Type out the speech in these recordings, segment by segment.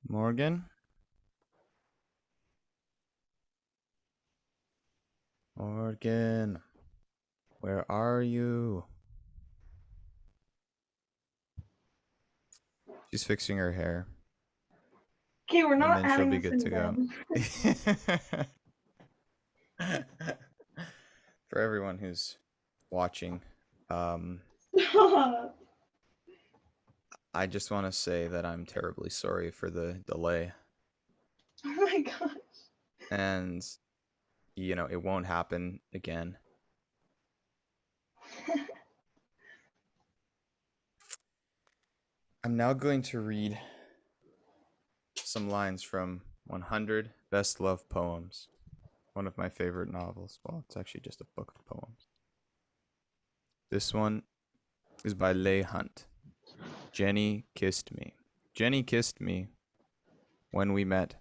Morgan? Morgan, where are you? She's fixing her hair, Okay, we're and not then she'll having be this good in to go. bed. For everyone who's watching, um, Stop. I just want to say that I'm terribly sorry for the delay, Oh my gosh. and it won't happen again. I'm now going to read some lines from 100 Best Love Poems, one of my favorite novels. Well, it's actually just a book of poems. This one is by Leigh Hunt. Jenny kissed me. Jenny kissed me when we met,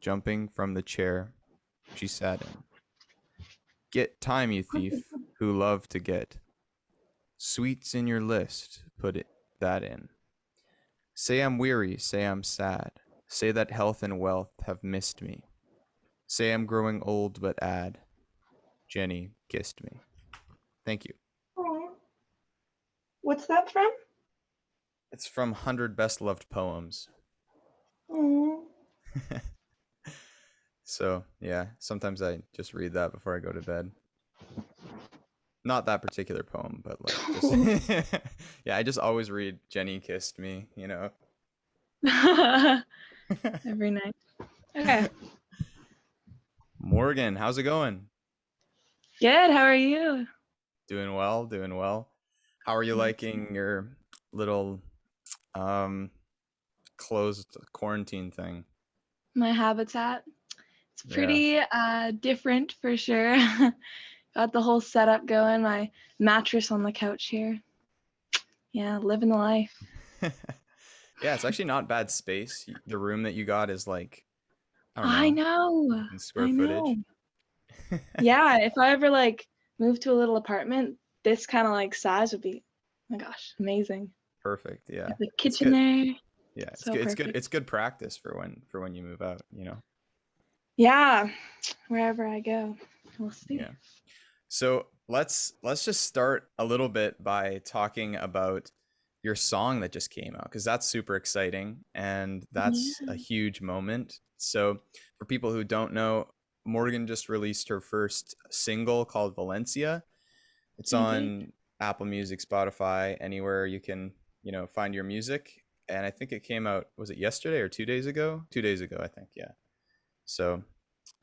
jumping from the chair she sat in. Get time, you thief, who love to get sweets in your list, that in. Say I'm weary, say I'm sad, say that health and wealth have missed me. Say I'm growing old, but add, Jenny kissed me. Thank you. Aw. What's that from? It's from 100 Best Loved Poems. Aw. So, yeah, sometimes I just read that before I go to bed. Not that particular poem, but like just yeah, I just always read Jenny kissed me. Every night. Okay. Morgan, how's it going? Good. How are you? Doing well, doing well. How are you liking your little um closed quarantine thing? My habitat. It's Yeah. pretty different for sure. Got the whole setup going. My mattress on the couch here. Yeah, living the life. Yeah, it's actually not bad space. The room that you got is like, I don't I know, know. in square I know. footage. Yeah, if I ever like move to a little apartment, this kind of like size would be, oh my gosh, amazing. Perfect. Yeah. Got the It's kitchen good. there. Yeah, it's So good. It's good. perfect. It's good practice for when you move out. Yeah, wherever I go, we'll see. Yeah. So let's just start a little bit by talking about your song that just came out because that's super exciting and that's a Yeah. huge moment. So for people who don't know, Morgan just released her first single called Valencia. It's I did. on Apple Music, Spotify, anywhere you can, find your music. And I think it came out, was it yesterday or 2 days ago? 2 days ago, I think, yeah. So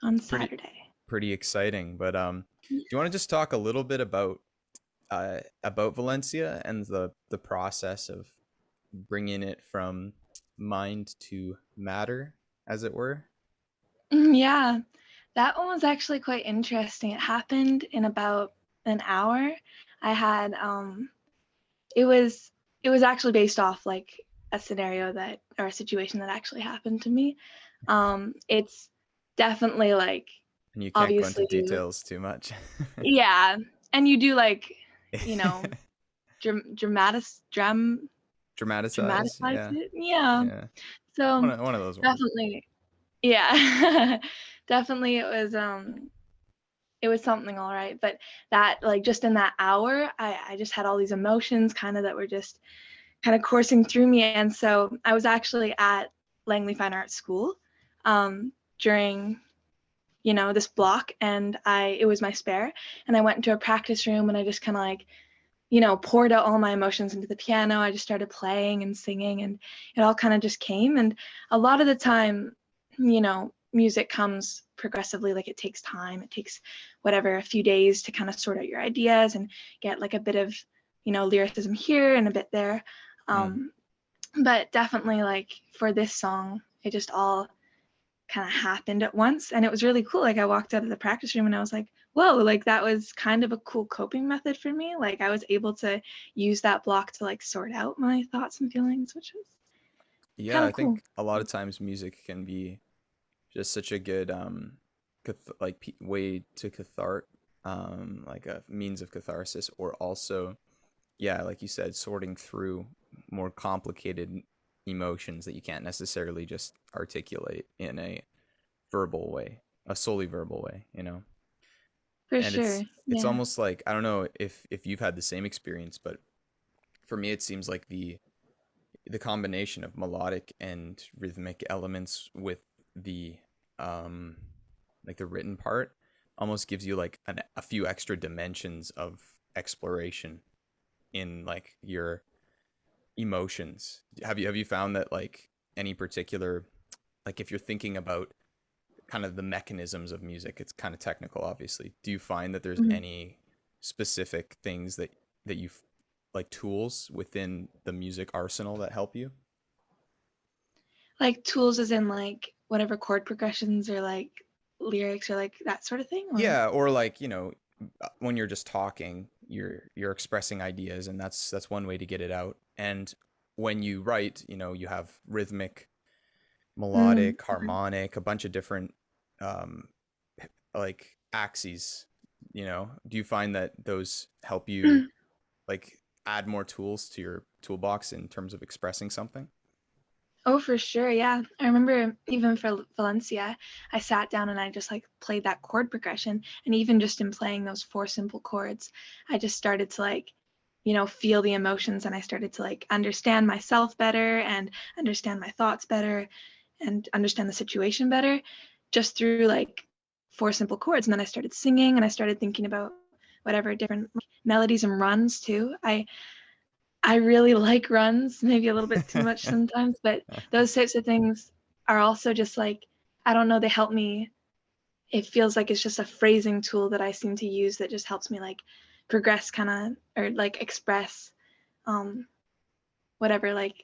On pretty Saturday. pretty exciting. But do you want to just talk a little bit about Valencia and the process of bringing it from mind to matter, as it were? Yeah, that one was actually quite interesting. It happened in about an hour. I had it was it was actually based off like a scenario that or a situation that actually happened to me. It's definitely like And you can't go into obviously details too much. yeah, and you do like, you know, dramatize Dramatize, yeah, it. Yeah. yeah. So One of those words. definitely, yeah, definitely it was something all right. But that like just in that hour, I just had all these emotions kind of that were just kind of coursing through me. And so I was actually at Langley Fine Arts School during this block, and it was my spare, and I went into a practice room and I just kind of like poured out all my emotions into the piano. I just started playing and singing, and it all kind of just came. And a lot of the time, music comes progressively. Like it takes time. It takes whatever, a few days to kind of sort out your ideas and get like a bit of, lyricism here and a bit there. Mm. Um, but definitely like for this song, it just all kind of happened at once, and it was really cool. Like I walked out of the practice room and I was like, whoa, like that was kind of a cool coping method for me. Like I was able to use that block to like sort out my thoughts and feelings, which was Yeah, kind I of cool. think a lot of times music can be just such a good way to like a means of catharsis, or also, yeah, like you said, sorting through more complicated emotions that you can't necessarily just articulate in a verbal way, a solely verbal way, you know? For And sure. it's Yeah. almost like, I don't know if you've had the same experience, but for me it seems like the combination of melodic and rhythmic elements with the um like the written part almost gives you like a few extra dimensions of exploration in like your emotions. Have you found that like any particular, like if you're thinking about kind of the mechanisms of music, it's kind of technical obviously, do you find that there's Mhm. any specific things that you like tools within the music arsenal that help you? Like tools as in like whatever chord progressions or like lyrics or like that sort of thing, or Yeah, or like, when you're just talking, you're expressing ideas, and that's one way to get it out. And when you write, you have rhythmic, melodic, okay. harmonic, a bunch of different um like axes, Do you find that those help you like add more tools to your toolbox in terms of expressing something? Oh, for sure. Yeah. I remember even for Valencia, I sat down and I just like played that chord progression. And even just in playing those four simple chords, I just started to like, feel the emotions, and I started to like understand myself better and understand my thoughts better and understand the situation better just through like four simple chords. And then I started singing and I started thinking about whatever different like, melodies and runs too. I really like runs, maybe a little bit too much sometimes, but those types of things are also just like, I don't know, they help me. It feels like it's just a phrasing tool that I seem to use that just helps me like progress kind of, or like express um whatever, like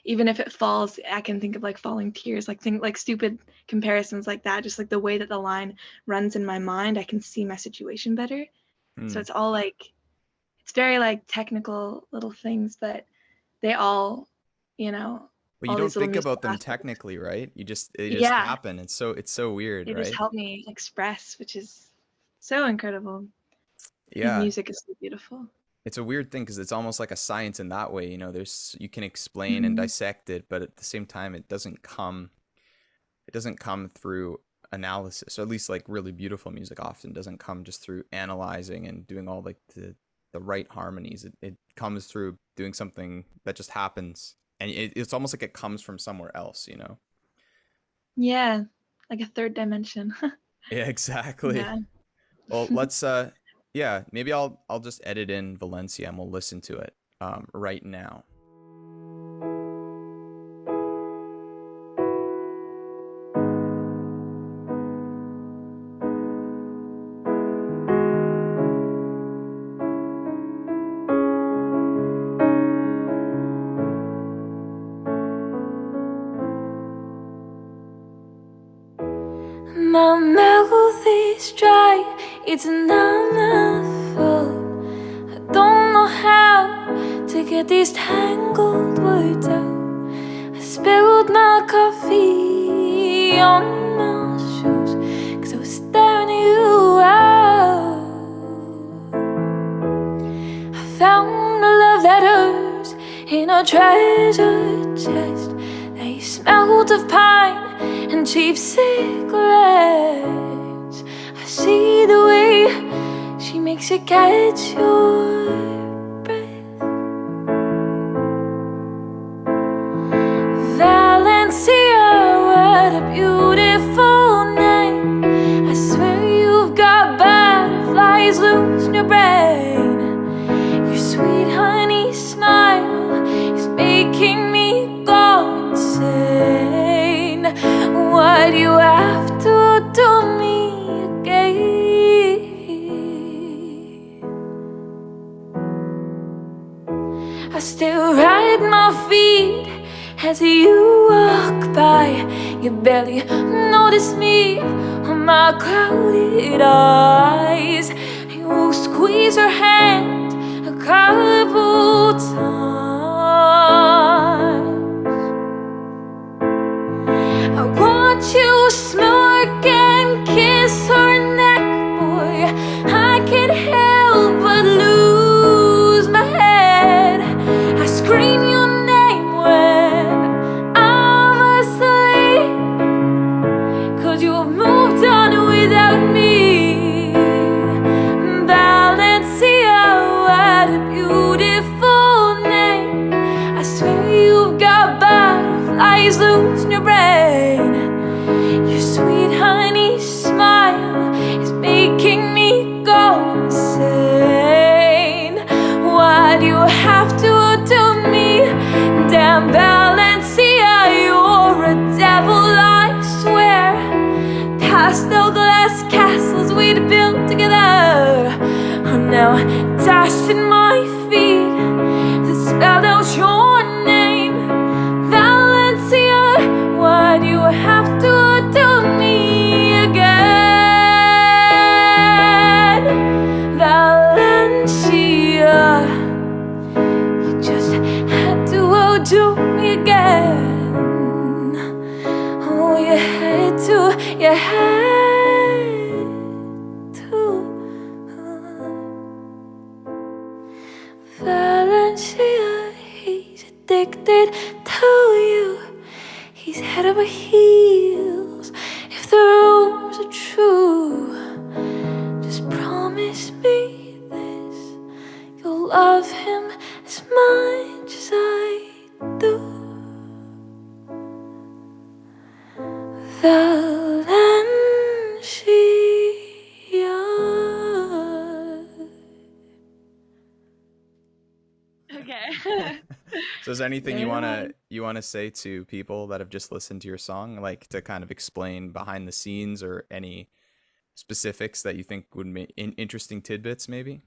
even if it falls, I can think of like falling tears, like think like stupid comparisons like that, just like the way that the line runs in my mind, I can see my situation better. So Hmm. it's all like it's very like technical little things, but they all, you know, But you all don't these little think musical about them aspects. technically, right? They just Yeah, happen. It's so weird, they just right? help me express, which is so incredible. I think Yeah. music is so beautiful. It's a weird thing because it's almost like a science in that way. There's you can explain and Hmm. dissect it, but at the same time, it doesn't come through analysis, or at least like really beautiful music often doesn't come just through analyzing and doing all like the right harmonies. It comes through doing something that just happens, and it's almost like it comes from somewhere else. Yeah, like a third dimension. Yeah, exactly. Yeah. Well, yeah, maybe I'll just edit in Valencia and we'll listen to it right now. My mouth is dry, it's not my fault. I don't know how to get these tangled words out. I spilled my coffee on my shoes, 'cause I was staring you out. I found the love letters in a treasure chest. They smelled of pine and cheap cigarettes. I see the way she makes you catch your breath. Valencia, what a beautiful name. I swear you've got butterflies loose in your brain. Your sweet honey smile is making me go insane. Why do you have to do me again? I still ride my feet as you walk by. You barely notice me on my clouded eyes. You squeeze her hand a couple times. I want you smirk and kiss her neck, boy. I can't help but lose my head. I scream your name when always losing your brain. Your sweet honey smile is making me go insane. Why do you have to do me? Damn Valencia, you're a devil, I swear. Pastel glass castles we'd built together are now dashed in my feet that spelled out your name. Valencia, why do you have to do me again? Valencia, you just had to do me again. Oh, you had to, you had to. Valencia, he's addicted to you. He's head over heels if the rumors are true. Just promise me this, you'll love him as much as I do. Valencia. Okay. So is there anything you Yeah. wanna say to people that have just listened to your song, like to kind of explain behind the scenes or any specifics that you think would make interesting tidbits maybe?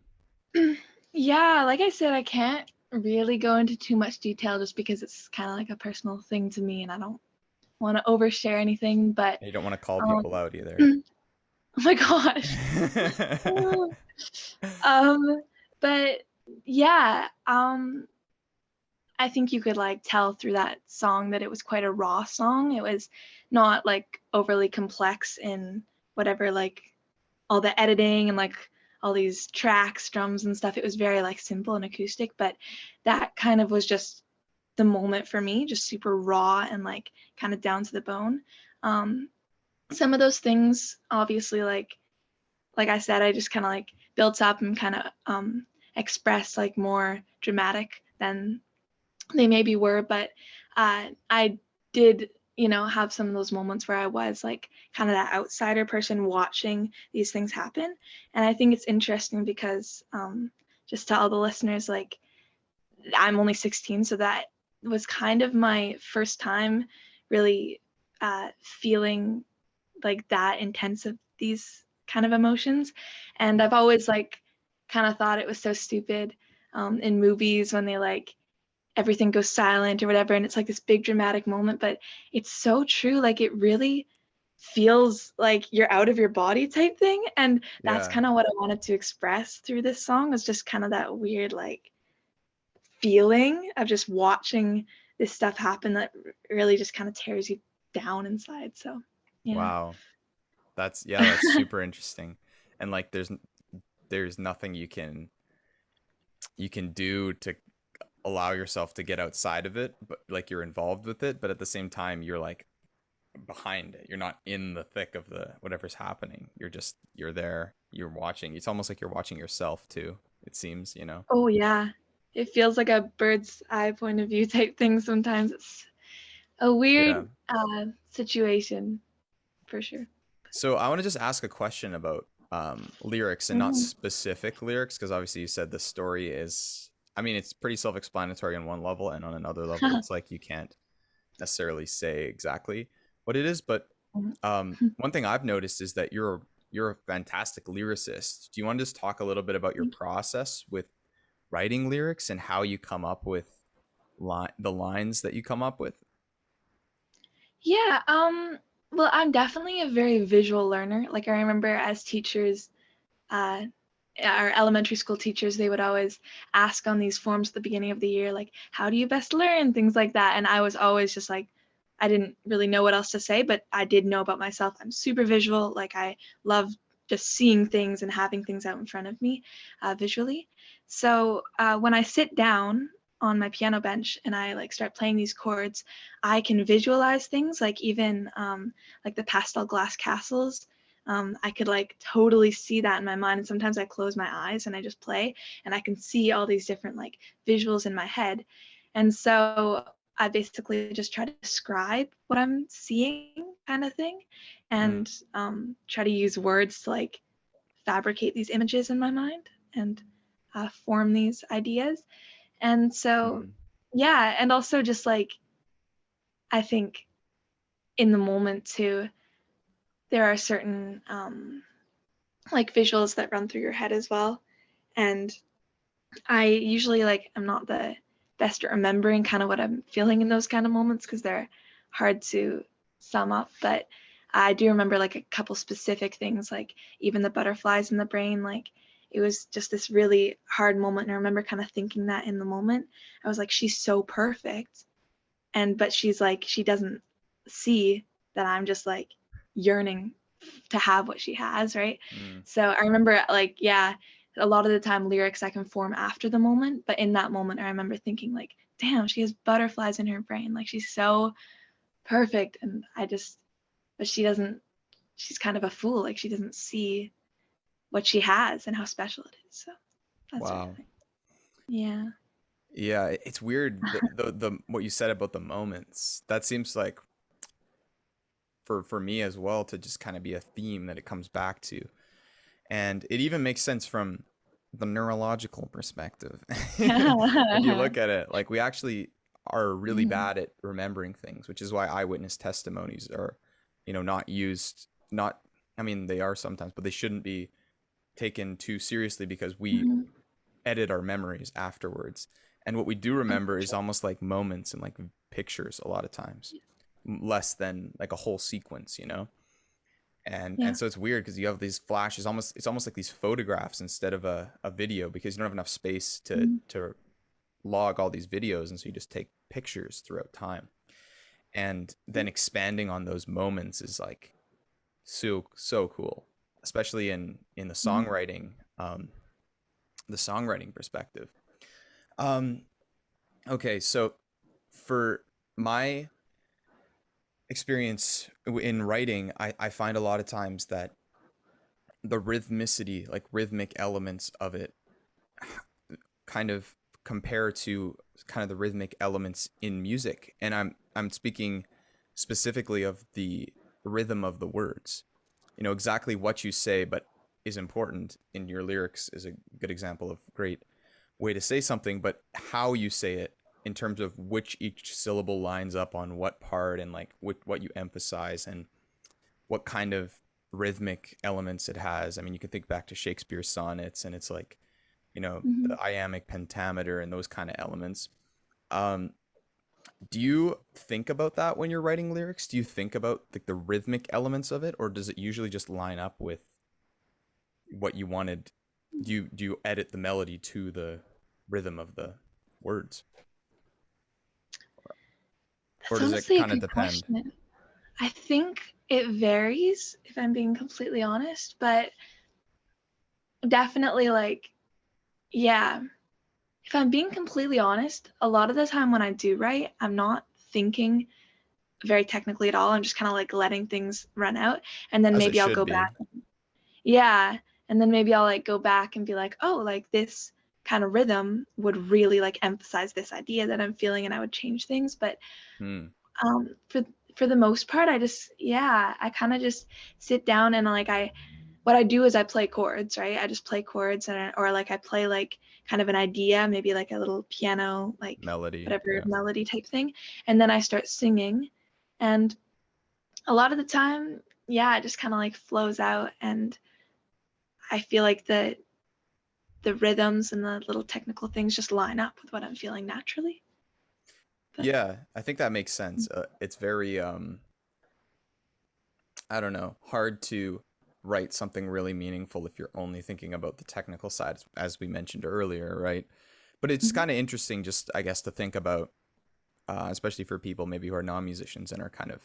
Yeah, like I said, I can't really go into too much detail just because it's kind of like a personal thing to me and I don't want to overshare anything, but You don't want to call um people out either. oh my gosh. Um but yeah, I think you could like tell through that song that it was quite a raw song. It was not like overly complex in whatever like all the editing and like all these tracks, drums and stuff. It was very like simple and acoustic, but that kind of was just the moment for me, just super raw and like kind of down to the bone. Some of those things obviously like I said, I just kind of like built up and kind of expressed like more dramatic than they maybe were, but I did, have some of those moments where I was like kind of that outsider person watching these things happen. And I think it's interesting because just to all the listeners, like I'm only 16, so that was kind of my first time really feeling like that intense of these kind of emotions. And I've always like kind of thought it was so stupid in movies when they like everything goes silent or whatever and it's like this big dramatic moment, but it's so true. Like it really feels like you're out of your body type thing, and that's Yeah. kind of what I wanted to express through this song, was just kind of that weird like feeling of just watching this stuff happen that really just kind of tears you down inside. So yeah. Wow. That's super interesting. And like there's nothing you can do to allow yourself to get outside of it, but like you're involved with it, but at the same time you're like behind it. You're not in the thick of the whatever's happening. You're there, you're watching. It's almost like you're watching yourself too, it seems, you know. Oh yeah, it feels like a bird's eye point of view type thing sometimes. It's a Yeah. weird situation for sure. So I want to just ask a question about lyrics and not Mhm. specific lyrics, because obviously you said the story is, I mean, it's pretty self-explanatory on one level, and on another level it's like you can't necessarily say exactly what it is. But one thing I've noticed is that you're a fantastic lyricist. Do you want to just talk a little bit about your process with writing lyrics and how you come up with the lines that you come up with? Yeah, well, I'm definitely a very visual learner. Like I remember as teachers, uh, our elementary school teachers, they would always ask on these forms at the beginning of the year, like, how do you best learn? Things like that. And I was always just like, I didn't really know what else to say, but I did know about myself. I'm super visual. Like I love just seeing things and having things out in front of me visually. So when I sit down on my piano bench and I like start playing these chords, I can visualize things like even like the pastel glass castles. I could like totally see that in my mind. And sometimes I close my eyes and I just play and I can see all these different like visuals in my head. And so I basically just try to describe what I'm seeing, kind of thing, and try to use words to like fabricate these images in my mind and form these ideas. And so, yeah, and also just like, I think in the moment too, there are certain like visuals that run through your head as well. And I usually like, I'm not the best at remembering kind of what I'm feeling in those kind of moments because they're hard to sum up. But I do remember like a couple specific things, like even the butterflies in the brain, like it was just this really hard moment. And I remember kind of thinking that in the moment, I was like, she's so perfect. But she's like, she doesn't see that I'm just like yearning to have what she has, right? So I remember like, yeah, a lot of the time lyrics I can form after the moment, but in that moment I remember thinking like, damn, she has butterflies in her brain, like she's so perfect. And but she doesn't, she's kind of a fool, like she doesn't see what she has and how special it is. So that's sort of thing. Yeah. Yeah, it's weird the what you said about the moments. That seems like for me as well to just kind of be a theme that it comes back to. And it even makes sense from the neurological perspective. If you look at it, like we actually are really bad at remembering things, which is why eyewitness testimonies are, not used, not, I mean, they are sometimes, but they shouldn't be taken too seriously because we edit our memories afterwards. And what we do remember is almost like moments and like pictures a lot of times, less than like a whole sequence, And so it's weird because you have these flashes, it's almost like these photographs instead of a video, because you don't have enough space to log all these videos, and so you just take pictures throughout time. And then expanding on those moments is like so cool, especially in the songwriting perspective. Okay, so for my experience in writing, I find a lot of times that the rhythmicity, like rhythmic elements of it, kind of compare to kind of the rhythmic elements in music. And I'm speaking specifically of the rhythm of the words. Exactly what you say, but is important in your lyrics is a good example of great way to say something, but how you say it in terms of which each syllable lines up on what part, and like what you emphasize and what kind of rhythmic elements it has. I mean, you can think back to Shakespeare's sonnets, and it's like, the iambic pentameter and those kind of elements. Do you think about that when you're writing lyrics? Do you think about like the rhythmic elements of it, or does it usually just line up with what you wanted? Do you edit the melody to the rhythm of the words? Or does it kind of depend? Question. I think it varies, if I'm being completely honest, but definitely like, yeah, if I'm being completely honest, a lot of the time when I do write, I'm not thinking very technically at all. I'm just kind of like letting things run out, and then maybe I'll go back. Yeah, and then maybe I'll like go back and be like, oh, like this kind of rhythm would really like emphasize this idea that I'm feeling, and I would change things. But for the most part, I kind of just sit down and like what I do is I play chords, right? I just play chords, or like I play like kind of an idea, maybe like a little piano, like melody, melody type thing, and then I start singing, and a lot of the time, it just kind of like flows out, and I feel like the rhythms and the little technical things just line up with what I'm feeling naturally. Yeah, I think that makes sense. It's very I don't know, hard to write something really meaningful if you're only thinking about the technical side, as we mentioned earlier, right? But it's kind of interesting, just I guess, to think about, especially for people maybe who are non-musicians and are kind of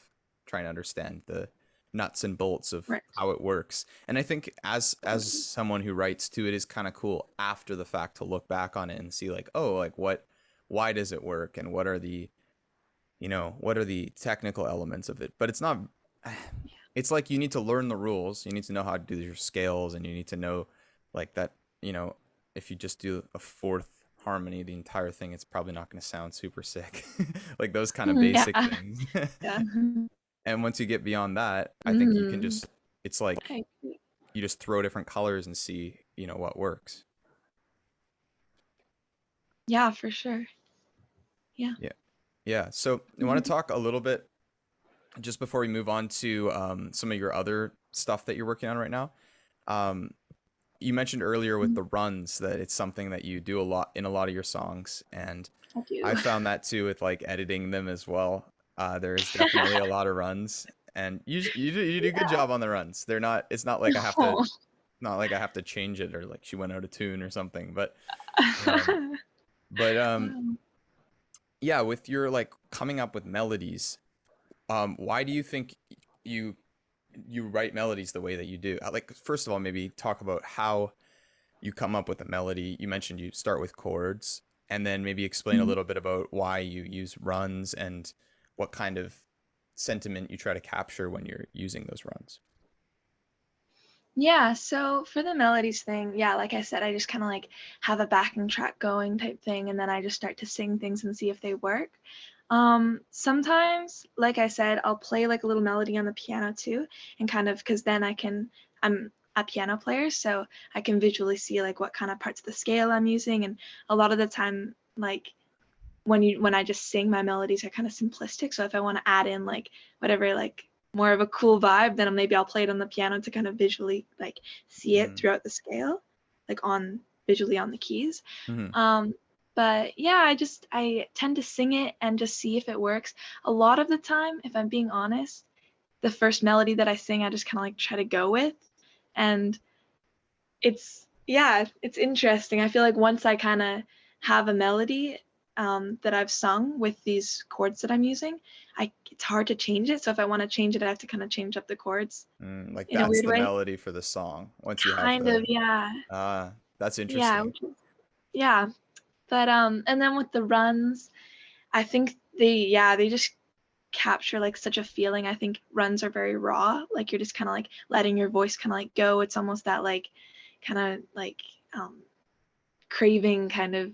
trying to understand the nuts and bolts of how it works. And I think as someone who writes too, it is kind of cool after the fact to look back on it and see like, oh, like why does it work, and what are the technical elements of it. But it's not, it's like you need to learn the rules, you need to know how to do your scales, and you need to know like that, if you just do a fourth harmony, the entire thing, it's probably not going to sound super sick. Like those kind of basic Yeah. things. Yeah. And once you get beyond that, I think you can Mm, just, it's like I agree. you just throw different colors and see, what works. Yeah, for sure. Yeah. Yeah. Yeah. So I want to Mhm. talk a little bit just before we move on to some of your other stuff that you're working on right now. Um, you mentioned earlier with the runs that it's something that you do a lot in a lot of your songs, and I do. I found that too with like editing them as well. There's definitely a lot of runs, and you do a good Yeah. job on the runs. They're not. It's not like I have to. Oh. Not like I have to change it or like she went out of tune or something. Um, but Wow. yeah, with your like coming up with melodies, why do you think you you write melodies the way that you do? Like, first of all, maybe talk about how you come up with a melody. You mentioned you start with chords, and then maybe explain a Mhm. little bit about why you use runs and what kind of sentiment you try to capture when you're using those runs. Yeah, so for the melodies thing, yeah, like I said, I just kind of like have a backing track going type thing, and then I just start to sing things and see if they work. Sometimes, like I said, I'll play like a little melody on the piano too, and kind of because then I'm a piano player, so I can visually see like what kind of parts of the scale I'm using, and a lot of the time, like when I just sing, my melodies are kind of simplistic. So if I want to add in like whatever like more of a cool vibe, then maybe I'll play it on the piano to kind of visually like see it Mm. throughout the scale, like on visually on the keys. Hmm. Um, but yeah, I tend to sing it and just see if it works. A lot of the time, if I'm being honest, the first melody that I sing, I just kind of like try to go with, and it's interesting. I feel like once I kind of have a melody that I've sung with these chords that I'm using, it's hard to change it. So if I want to change it, I have to kind of change up the chords Like in a that's weird the way. melody for the song. Once you have Kind of, the yeah, that's yeah, interesting. yeah. But and then with the runs, I think they just capture like such a feeling. I think runs are very raw. Like you're just kind of like letting your voice kind of like go. It's almost that like kind of like um craving kind of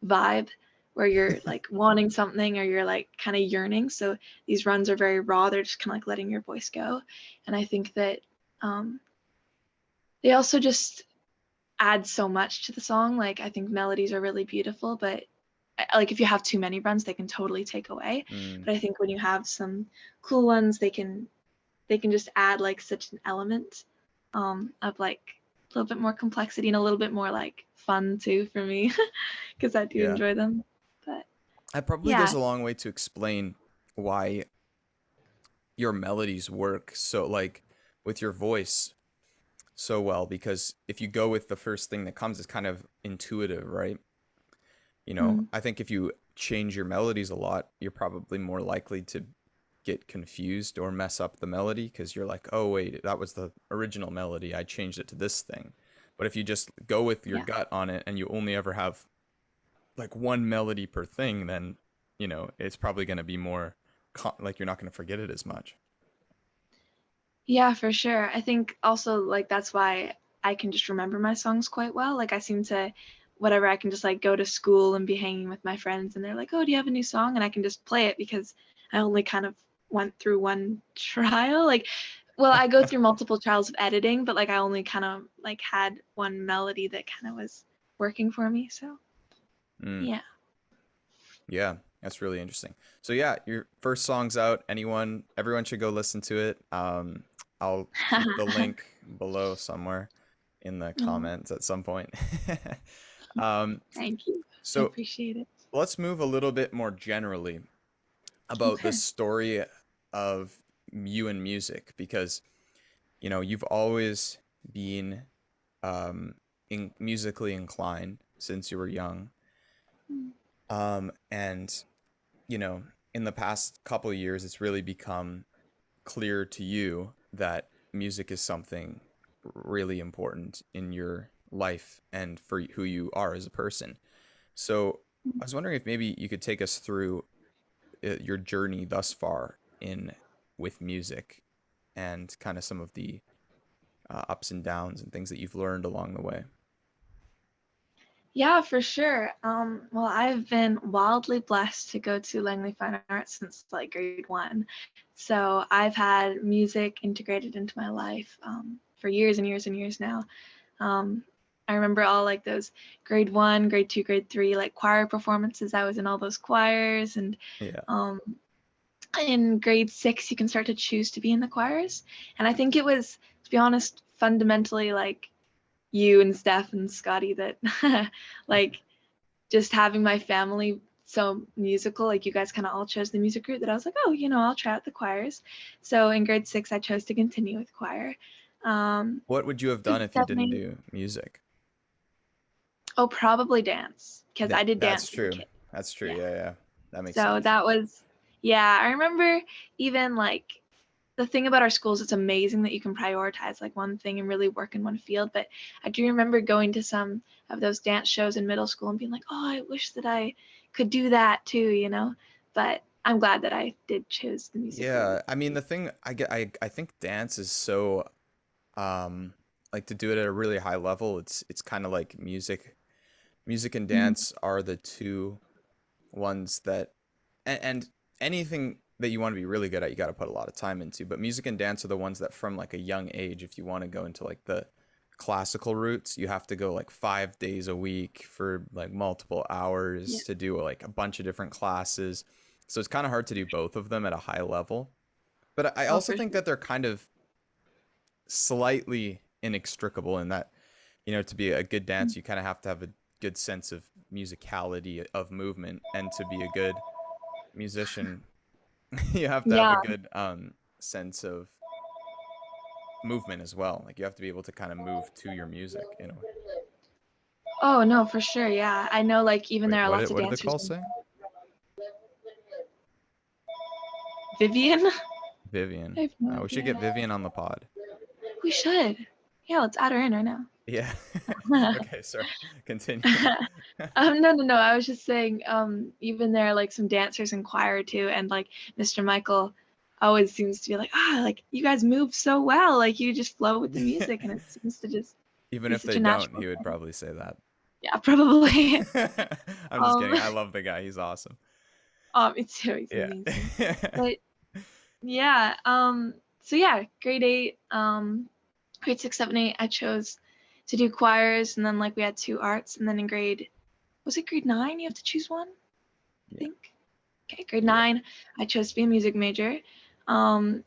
vibe where you're like wanting something or you're like kind of yearning. So these runs are very raw. They're just kind of like letting your voice go. And I think that um, they also just add so much to the song. Like I think melodies are really beautiful, but like if you have too many runs, they can totally take away. Mm. But I think when you have some cool ones, they can just add like such an element of like a little bit more complexity and a little bit more like fun too for me because I do Yeah. enjoy them. But That probably goes yeah, a long way to explain why your melodies work so like with your voice so well, because if you go with the first thing that comes, it's kind of intuitive, right? mm, I think if you change your melodies a lot, you're probably more likely to get confused or mess up the melody because you're like, oh, wait, that was the original melody. I changed it to this thing. But if you just go with your yeah, gut on it and you only ever have like one melody per thing, then, it's probably going to be more like you're not going to forget it as much. yeah, for sure. I think also like that's why I can just remember my songs quite well. Like I seem to, whatever, I can just like go to school and be hanging with my friends, and they're like, "Oh, do you have a new song?" And I can just play it because I only kind of went through one trial. Like, well, I go through multiple trials of editing, but like I only kind of like had one melody that kind of was working for me. So Mm, yeah. yeah, that's really interesting. So yeah, your first song's out. Everyone should go listen to it. I'll keep the link below somewhere in the Oh, comments at some point. um, thank you. I so appreciate it. let's move a little bit more generally about the Okay. story of you and music, because you've always been musically inclined since you were young, Mm, and you know in the past couple of years it's really become clear to you that music is something really important in your life and for who you are as a person. So I was wondering if maybe you could take us through your journey thus far in with music and kind of some of the ups and downs and things that you've learned along the way. Yeah, for sure. Well, I've been wildly blessed to go to Langley Fine Arts since like grade 1. So I've had music integrated into my life for years and years and years now. Um, I remember all like those grade 1, grade 2, grade 3 like choir performances. I was in all those choirs, and Yeah. um, in grade 6 you can start to choose to be in the choirs. And I think it was, to be honest, fundamentally like you and Steph and Scotty that like just having my family so musical, like you guys kind of all chose the music group, that I was like, oh, I'll try out the choirs. So in grade 6 I chose to continue with choir. What would you have done if you didn't Definitely. do music? Oh, probably dance, because I did That's dance as a true. kid. That's true. Yeah. Yeah, yeah. That makes So sense. that was, yeah, I remember even like the thing about our schools, it's amazing that you can prioritize like one thing and really work in one field. But I do remember going to some of those dance shows in middle school and being like, oh, I wish that I could do that too. But I'm glad that I did choose the music route. Yeah, I mean the thing I think dance is so um like to do it at a really high level, it's kind of like music. Music and Mhm. dance are the two ones that and anything that you want to be really good at, you got to put a lot of time into. But music and dance are the ones that from like a young age, if you want to go into like the classical roots, you have to go like 5 days a week for like multiple Yeah. hours to do like a bunch of different classes. So it's kind of hard to do both of them at a high level. But I Oh, also for think sure. that they're kind of slightly inextricable in that, to be a good dance, you kind of have to have a good sense of musicality of movement, and to be a good musician, you have to have a Yeah. good sense of movement as well. Like you have to be able to kind of move to your music in a way. Oh, no, for sure. Yeah. I know like even Wait, there are lots of what did the dancers. call say? Vivian? Vivian. I have no We should get idea. Vivian on the pod. We should. Yeah, let's add her in right now. Yeah. Okay, sorry. Continue. No, no, no. I was just saying, even there are like some dancers in choir too, and like Mr. Michael always seems to be like, like you guys move so well, like you just flow with the music, and it seems to just Even be if such they a don't, natural he would thing. probably say that. Yeah, probably. I'm just um, kidding. I love the guy. He's awesome. me too. He's Yeah. amazing. But yeah, so yeah, grade 8, grade 6, 7, 8, I chose to do choirs, and then like we had 2 arts, and then in was it grade 9? You have to choose one, I Yeah. think. Okay, grade Yeah. 9, I chose to be a music major, and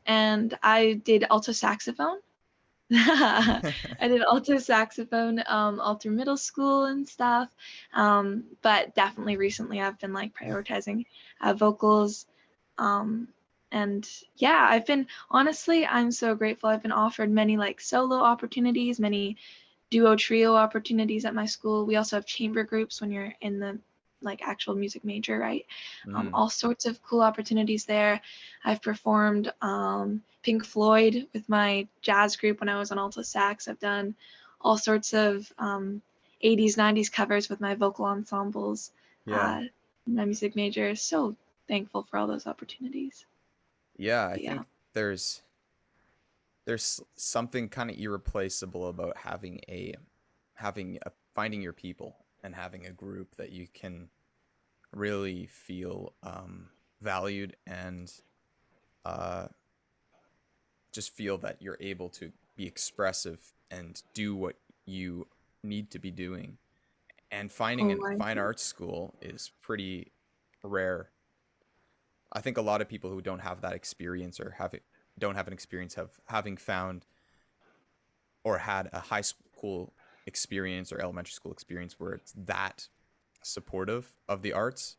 I did alto saxophone. I did alto saxophone all through middle school and stuff, but definitely recently I've been like prioritizing vocals, um, and yeah, honestly, I'm so grateful. I've been offered many like solo opportunities, many duo trio opportunities at my school. We also have chamber groups when you're in the like actual music major, right? Mm, All sorts of cool opportunities there. I've performed Pink Floyd with my jazz group when I was on alto sax. I've done all sorts of 80s, 90s covers with my vocal ensembles. yeah. In my music major. So thankful for all those opportunities. Yeah, I But yeah. think there's something kind of irreplaceable about finding your people and having a group that you can really feel valued, and uh, just feel that you're able to be expressive and do what you need to be doing. And finding a Oh, I fine arts school is pretty rare. I think a lot of people who don't have that experience, or don't have an experience of having found or had a high school experience or elementary school experience where it's that supportive of the arts,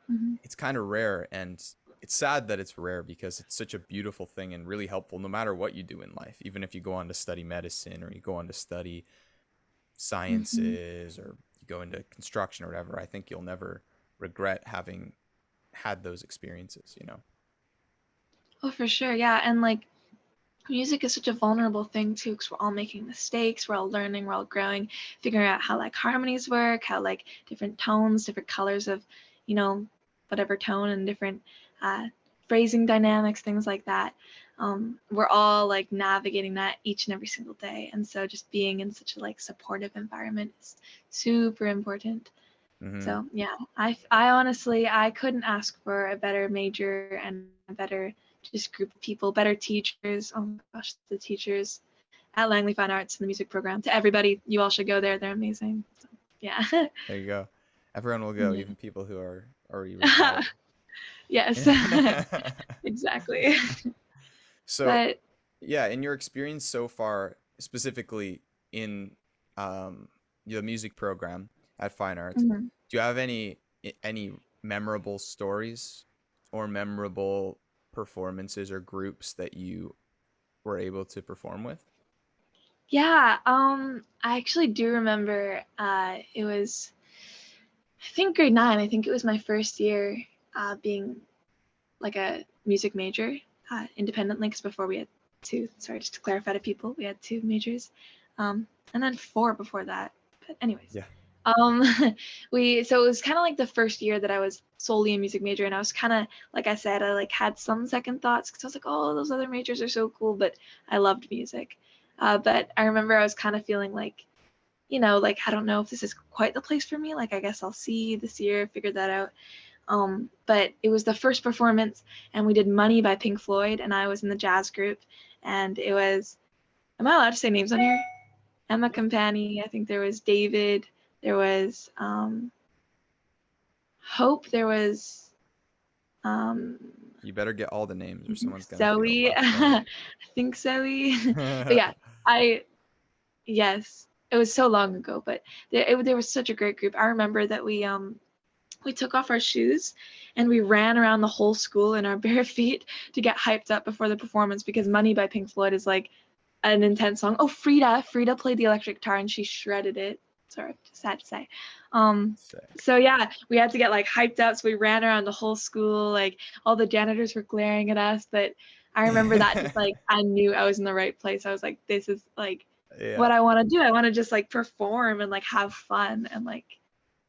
mhm. it's kind of rare. And it's sad that it's rare, because it's such a beautiful thing and really helpful no matter what you do in life. Even if you go on to study medicine, or you go on to study Mhm. sciences, or you go into construction or whatever, I think you'll never regret having had those experiences. Oh, for sure. Yeah. And like music is such a vulnerable thing too, because we're all making mistakes, we're all learning, we're all growing, figuring out how like harmonies work, how like different tones, different colors of, you know, whatever tone, and different uh, phrasing dynamics, things like that. We're all like navigating that each and every single day, and so just being in such a like supportive environment is super important. Mm-hmm. So yeah, I honestly I couldn't ask for a better major and a better just group of people, better teachers. Oh my gosh, the teachers at Langley Fine Arts in the music program. To everybody, you all should go there. They're amazing. So, yeah. There you go. Everyone will go, Yeah. even people who are already retired. Yes. Exactly. So, But yeah, in your experience so far, specifically in the music program at Fine Arts, mhm. do you have any memorable stories or memorable performances or groups that you were able to perform with? Yeah, I actually do remember it was I think grade 9. I think it was my first year being like a music major independently, because before we had two. Sorry, just to clarify to people, we had 2 majors, and then 4 before that. But anyways, Yeah. um, so it was kind of like the first year that I was solely a music major, and I was kind of like I said, I like had some second thoughts because I was like, oh, those other majors are so cool, but I loved music. But I remember I was kind of feeling like, like I don't know if this is quite the place for me. Like I guess I'll see this year, figure that out. But it was the first performance, and we did Money by Pink Floyd, and I was in the jazz group, and it was, am I allowed to say names on here? Emma Company, I think there was David, there was Hope, there was You better get all the names or someone's gonna feel Zoe, left I think Zoe. But yeah, yes, it was so long ago, but there was such a great group. I remember that we took off our shoes and we ran around the whole school in our bare feet to get hyped up before the performance, because Money by Pink Floyd is like an intense song. Oh, Frida played the electric guitar and she shredded it. Sorry, sad to say. Sick. So yeah, we had to get like hyped up. So we ran around the whole school. Like all the janitors were glaring at us, but I remember that just like I knew I was in the right place. I was like, this is like Yeah, what I want to do. I want to just like perform and like have fun and like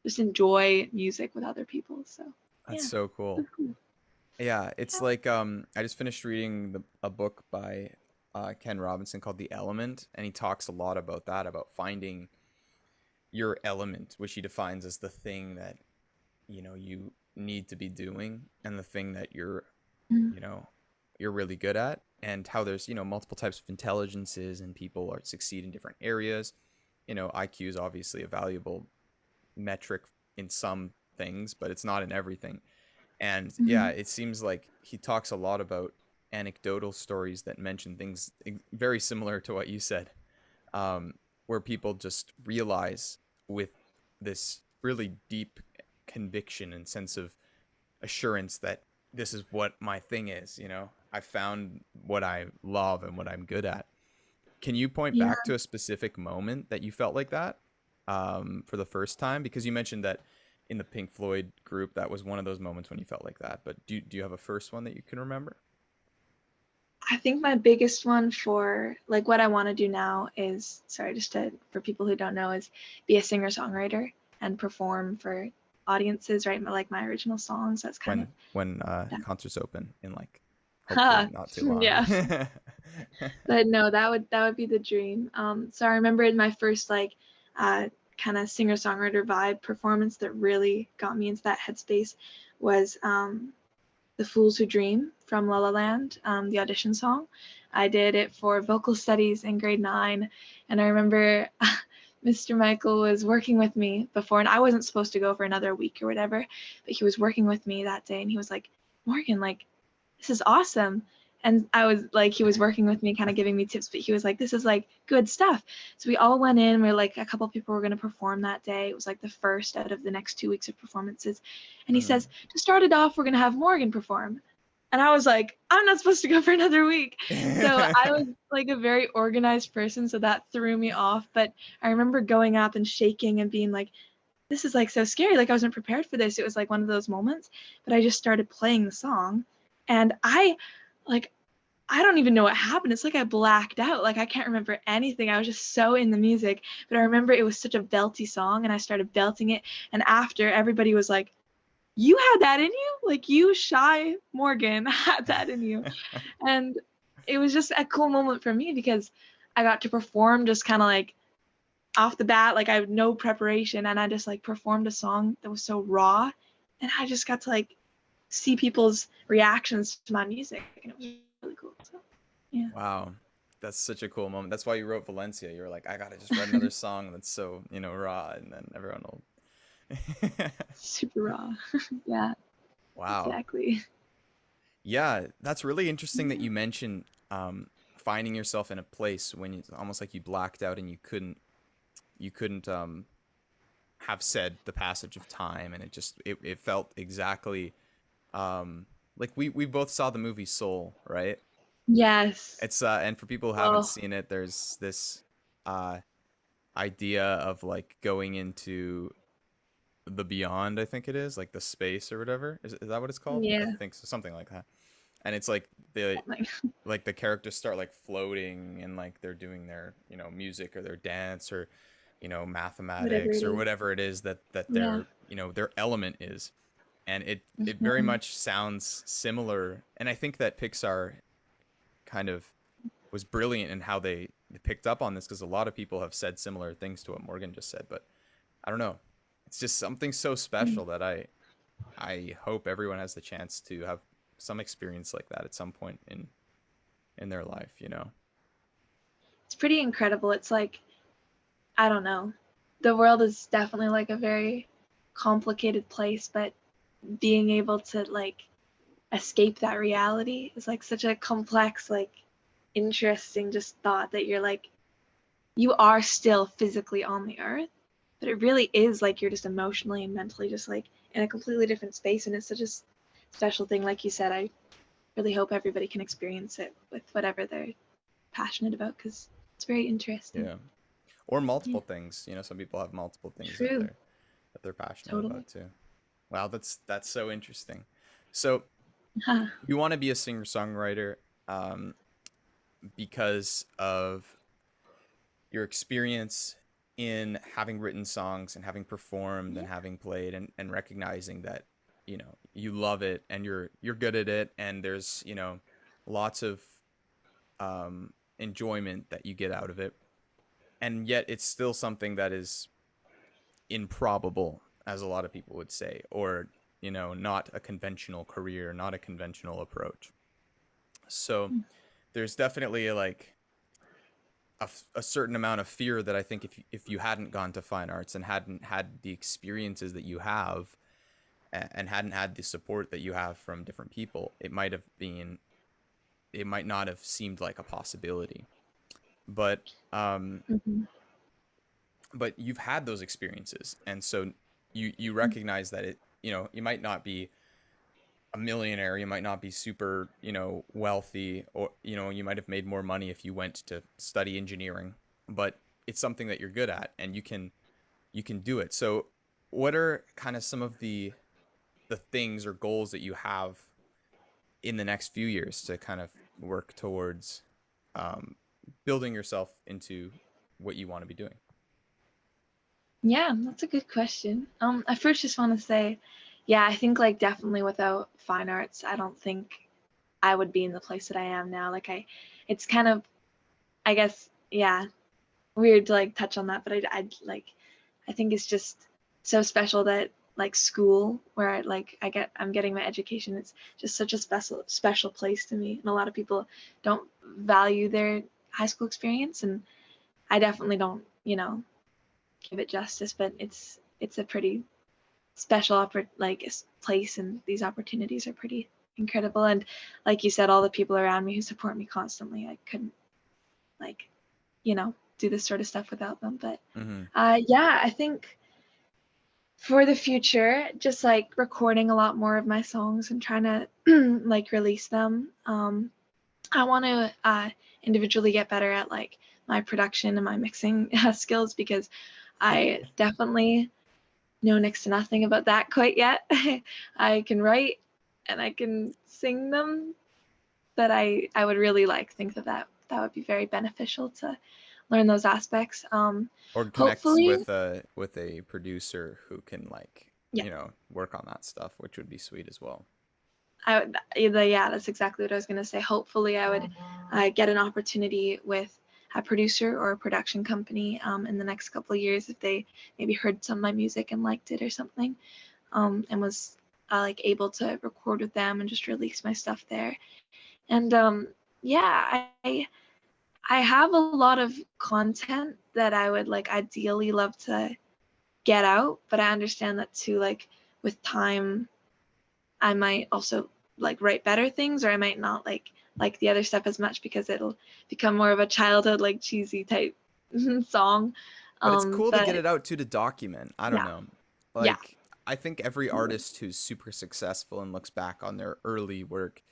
just enjoy music with other people. So that's yeah. so cool. Yeah, it's like I just finished reading a book by Ken Robinson called The Element, and he talks a lot about that, about finding your element, which he defines as the thing that you need to be doing, and the thing that Mhm. you're really good at, and how there's multiple types of intelligences, and people are succeed in different areas. IQ is obviously a valuable metric in some things, but it's not in everything. And yeah, Mhm. it seems like he talks a lot about anecdotal stories that mention things very similar to what you said, where people just realize with this really deep conviction and sense of assurance that this is what my thing is. I found what I love and what I'm good at. Can you point Yeah. back to a specific moment that you felt like that for the first time? Because you mentioned that in the Pink Floyd group, that was one of those moments when you felt like that. But do you have a first one that you can remember? I think my biggest one for like what I want to do now is, sorry, just for people who don't know, is be a singer-songwriter and perform for audiences, right? Like my original songs. That's kind of When that. concerts open in like hopefully not too long. Yeah. But no, that would be the dream. So I remember in my first like kind of singer-songwriter vibe performance that really got me into that headspace was The Fools Who Dream from La La Land, the audition song. I did it for vocal studies in grade 9, and I remember Mr. Michael was working with me before, and I wasn't supposed to go for another week or whatever, but he was working with me that day, and he was like, Morgan, like, this is awesome. And I was like, he was working with me, kind of giving me tips, but he was like, this is like good stuff. So we all went in. We're like, a couple people were going to perform that day. It was like the first out of the next 2 weeks of performances. And he says, to start it off, we're going to have Morgan perform. And I was like, I'm not supposed to go for another week. So I was like a very organized person, so that threw me off. But I remember going up and shaking and being like, this is like so scary. Like I wasn't prepared for this. It was like one of those moments. But I just started playing the song, and I don't even know what happened. It's like I blacked out. Like I can't remember anything. I was just so in the music. But I remember it was such a belty song, and I started belting it. And after, everybody was like, you had that in you, like you shy Morgan had that in you. And it was just a cool moment for me because I got to perform just kind of like off the bat, like I had no preparation, and I just like performed a song that was so raw, and I just got to like see people's reactions to my music, and it was really cool. So yeah. Wow. That's such a cool moment. That's why you wrote Valencia. You were like, I gotta just write another song that's so, raw, and then everyone will. Super raw. Yeah, Wow. exactly. Yeah, that's really interesting that you mentioned finding yourself in a place when it's almost like you blacked out and you couldn't have said the passage of time, and it felt exactly like we both saw the movie Soul, right? Yes. It's and for people who haven't Oh, seen it, there's this uh idea of like going into the beyond, I think it is, like the space or whatever. Is that what it's called? I yeah. think so, something like that. And it's like the Something. like the characters start like floating, and like they're doing their, music or their dance or, Whatever mathematics it or is. whatever it is that Yeah. their element is. And it very Mhm. much sounds similar. And I think that Pixar kind of was brilliant in how they picked up on this, because a lot of people have said similar things to what Morgan just said, but I don't know. It's just something so special that I hope everyone has the chance to have some experience like that at some point in their life. It's pretty incredible. It's like, I don't know. The world is definitely like a very complicated place, but being able to like escape that reality is like such a complex, like interesting just thought that you're like, you are still physically on the earth, but it really is like you're just emotionally and mentally just like in a completely different space. And it's such a special thing. Like you said, I really hope everybody can experience it with whatever they're passionate about, because it's very interesting. Yeah. Or Yeah, multiple things. Some people have multiple things that true. they're passionate Totally. about too. Wow, that's so interesting. So Huh. you want to be a singer-songwriter um, because of your experience in having written songs and having performed and Yeah. having played, and recognizing that you love it and you're good at it, and there's lots of enjoyment that you get out of it, and yet it's still something that is improbable, as a lot of people would say, or not a conventional career, not a conventional approach. So there's definitely like a certain amount of fear that I think if you hadn't gone to fine arts and hadn't had the experiences that you have, and hadn't had the support that you have from different people, it might not have seemed like a possibility. But Mm-hmm. but you've had those experiences, and so you recognize that you might not be a millionaire, you might not be super wealthy, or you might have made more money if you went to study engineering, but it's something that you're good at, and you can do it. So what are kind of some of the things or goals that you have in the next few years to kind of work towards um, building yourself into what you want to be doing? Yeah, that's a good question. I first just want to say, yeah, I think like definitely without fine arts, I don't think I would be in the place that I am now. Like it's kind of, I guess, yeah, weird to like touch on that, but I'd like, I think it's just so special that like school where I'm getting my education. It's just such a special place to me, and a lot of people don't value their high school experience, and I definitely don't, give it justice. But it's a pretty special place, and these opportunities are pretty incredible. And like you said, all the people around me who support me constantly, I couldn't like do this sort of stuff without them. But Mm-hmm. yeah, I think for the future, just like recording a lot more of my songs and trying to like release them. I want to individually get better at like my production and my mixing skills, because I definitely know next to nothing about that quite yet. I can write and I can sing them, but I would really think that would be very beneficial to learn those aspects. Or connect Hopefully, with a producer who can like Yeah. you know, work on that stuff, which would be sweet as well. That's exactly what I was going to say. Hopefully I would get an opportunity with a producer or a production company in the next couple of years if they maybe heard some of my music and liked it or something, and was like able to record with them and just release my stuff there. And I have a lot of content that I would like ideally love to get out, but I understand that too, like with time I might also like write better things, or I might not like the other stuff as much because it'll become more of a childhood like cheesy type song. But it's cool to But get it out too, to document. I don't yeah, know. yeah, Like, I think every artist who's super successful and looks back on their early work,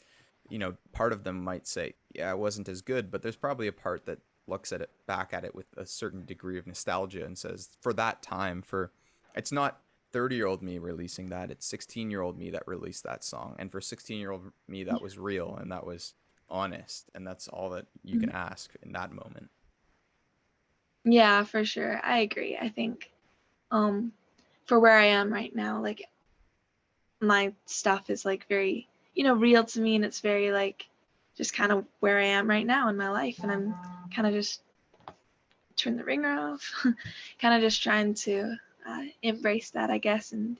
you know, part of them might say, yeah, it wasn't as good, but there's probably a part that looks at it back at it with a certain degree of nostalgia and says, for that time, for it's not 30-year-old me releasing that, it's 16-year-old me that released that song. And for 16-year-old me, that was real and that was honest. And that's all that you can ask in that moment. yeah, for sure. I agree. I think for where I am right now, like my stuff is like very, real to me, and it's very like just kind of where I am right now in my life, and I'm kind of just turn the ringer off, kind of just trying to embrace that, I guess. And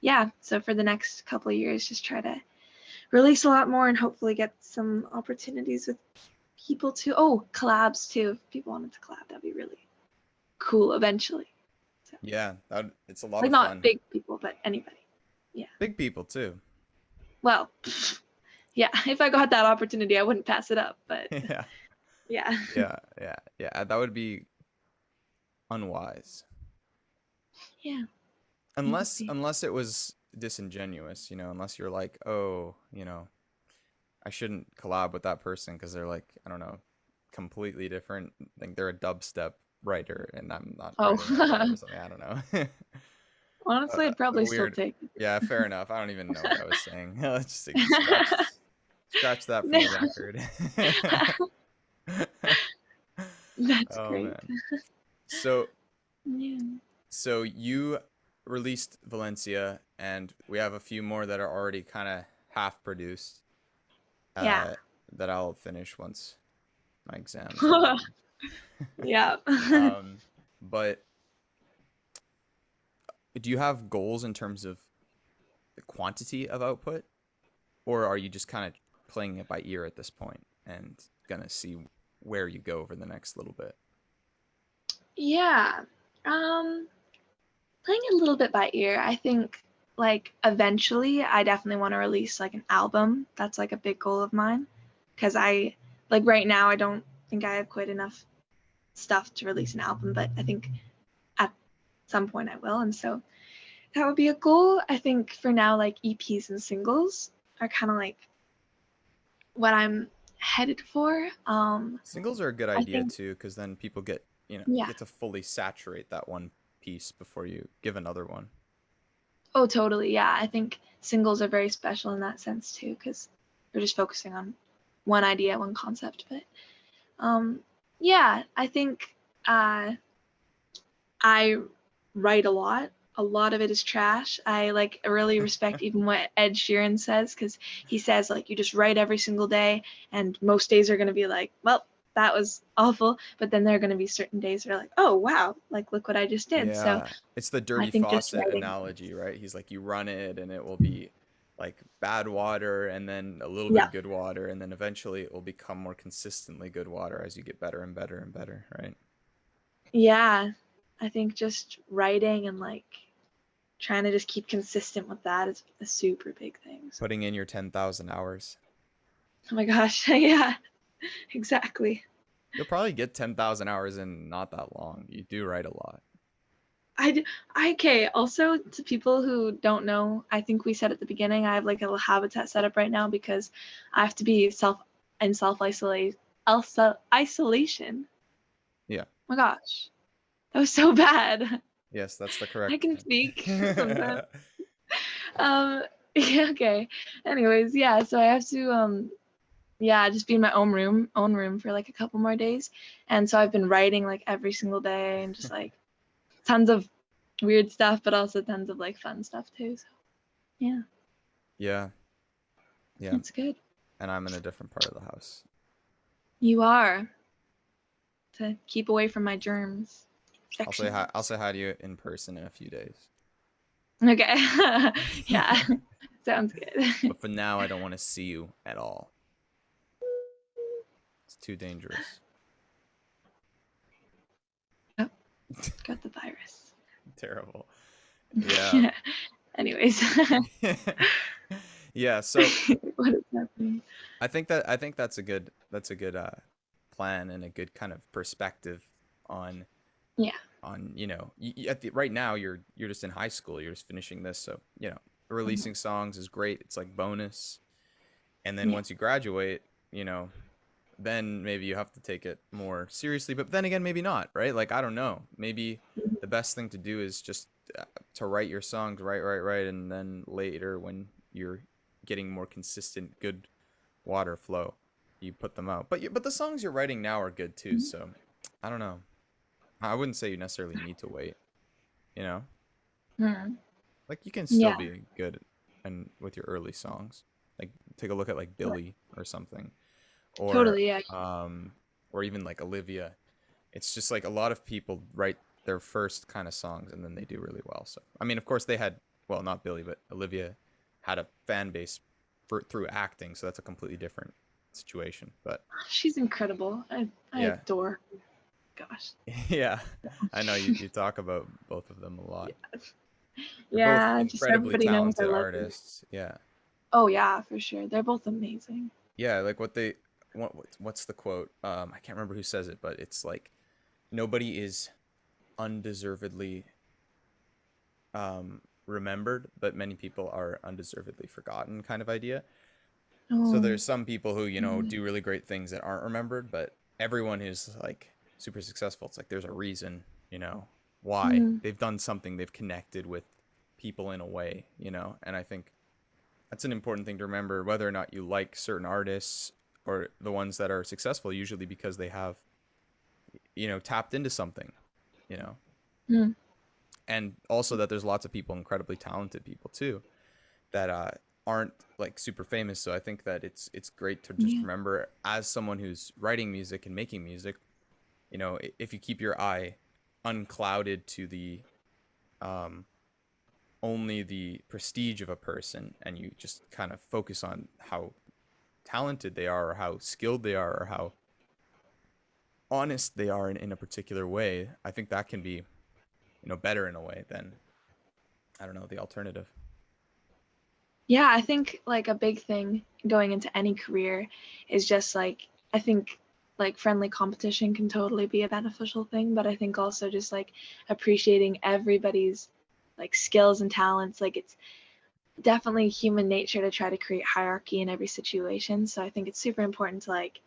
yeah, so for the next couple of years, just try to release a lot more and hopefully get some opportunities with people too. Oh, collabs too. If people wanted to collab, that'd be really cool eventually. So, Yeah, it's a lot like of not fun. big people, but anybody. Yeah. Big people too. Well, yeah, if I got that opportunity, I wouldn't pass it up, but Yeah. yeah. Yeah. That would be unwise. Yeah. Unless it was disingenuous, you know, unless you're like, oh, you know, I shouldn't collab with that person because they're like, I don't know, completely different. Like they're a dubstep writer and I'm not Oh. writing like that or something. I don't know. Honestly, I'd probably still Weird. take it. Yeah, fair enough. I don't even know what I was saying. Let's just scratch that from the record. That's Oh great. man. So Yeah. so you released Valencia, and we have a few more that are already kind of half produced. Yeah. That I'll finish once my exams are Yeah. done. But do you have goals in terms of the quantity of output, or are you just kind of playing it by ear at this point and gonna see where you go over the next little bit? Yeah. Playing it a little bit by ear. I think like eventually I definitely want to release like an album. That's like a big goal of mine, because I like right now I don't think I have quite enough stuff to release an album, but I think at some point I will, and so that would be a goal. I think for now like EPs and singles are kind of like what I'm headed for. Singles are a good I idea think too, because then people get, you know, yeah. get to fully saturate that one piece before you give another one. Oh, totally. Yeah. I think singles are very special in that sense too, because we're just focusing on one idea, one concept. But yeah, I think I write a lot. A lot of it is trash. I like really respect even what Ed Sheeran says, because he says like you just write every single day, and most days are going to be like, well, that was awful, but then there are going to be certain days where like, oh wow, like look what I just did. So Yeah, it's the I dirty think just faucet writing. analogy, right? He's like, you run it and it will be like bad water and then a little bit Yeah. of good water, and then eventually it will become more consistently good water as you get better and better and better, right? Yeah. I think just writing and like trying to just keep consistent with that is a super big thing. So, Putting in your 10,000 hours. oh my gosh. Yeah, exactly. You'll probably get 10,000 hours in not that long. You do write a lot. Okay, also to people who don't know, I think we said at the beginning, I have like a little habitat set up right now because I have to be self-isolation. Yeah. Oh my gosh. That was so bad. Yes, that's the correct I can thing. speak sometimes. Yeah, okay. Anyways, yeah, so I have to yeah, just be in my own room for like a couple more days. And so I've been writing like every single day and just like tons of weird stuff, but also tons of like fun stuff too. So yeah, Yeah. Yeah. it's good. And I'm in a different part of the house. You are, to keep away from my germs. I'll say hi to you in person in a few days. Okay. Yeah. Sounds good. But for now, I don't want to see you at all. It's too dangerous. Oh, got the virus. Terrible. Yeah. Anyways. Yeah. So What is happening? I think that's a good plan and a good kind of perspective on Yeah. right now you're just in high school, you're just finishing this, so releasing songs is great, it's like bonus. And then once you graduate, then maybe you have to take it more seriously, but then again maybe not, right? Like I don't know, maybe the best thing to do is just to write your songs, right, and then later when you're getting more consistent good water flow, you put them out. But the songs you're writing now are good too, so I don't know. I wouldn't say you necessarily need to wait, Hmm. like you can still Yeah. be good and with your early songs. Like take a look at like Billy or something, or Totally, yeah. or even like Olivia. It's just like a lot of people write their first kind of songs and then they do really well. So I mean, of course they had, well, not Billy, but Olivia had a fan base through acting, so that's a completely different situation. But She's incredible. I Yeah. adore her. Gosh. yeah, I know you talk about both of them a lot. They're Yeah, both just incredibly everybody knows I talented love her. artists. Yeah. Oh yeah, for sure. They're both amazing. Yeah, like what's the quote? I can't remember who says it, but it's like nobody is undeservedly remembered, but many people are undeservedly forgotten, kind of idea. So Oh, there's some people who, do really great things that aren't remembered, but everyone who's like super successful, it's like there's a reason, why. mm, They've done something, they've connected with people in a way, and I think that's an important thing to remember, whether or not you like certain artists or the ones that are successful, usually because they have, tapped into something, you know. mm, And also that there's lots of people, incredibly talented people too, that aren't like super famous. So I think that it's great to just yeah. remember, as someone who's writing music and making music, if you keep your eye unclouded to the only the prestige of a person, and you just kind of focus on how talented they are or how skilled they are or how honest they are in a particular way, I think that can be, better in a way than, I don't know, the alternative. Yeah, I think like a big thing going into any career is just like, I think like friendly competition can totally be a beneficial thing, but I think also just like appreciating everybody's like skills and talents. Like it's definitely human nature to try to create hierarchy in every situation. So I think it's super important to like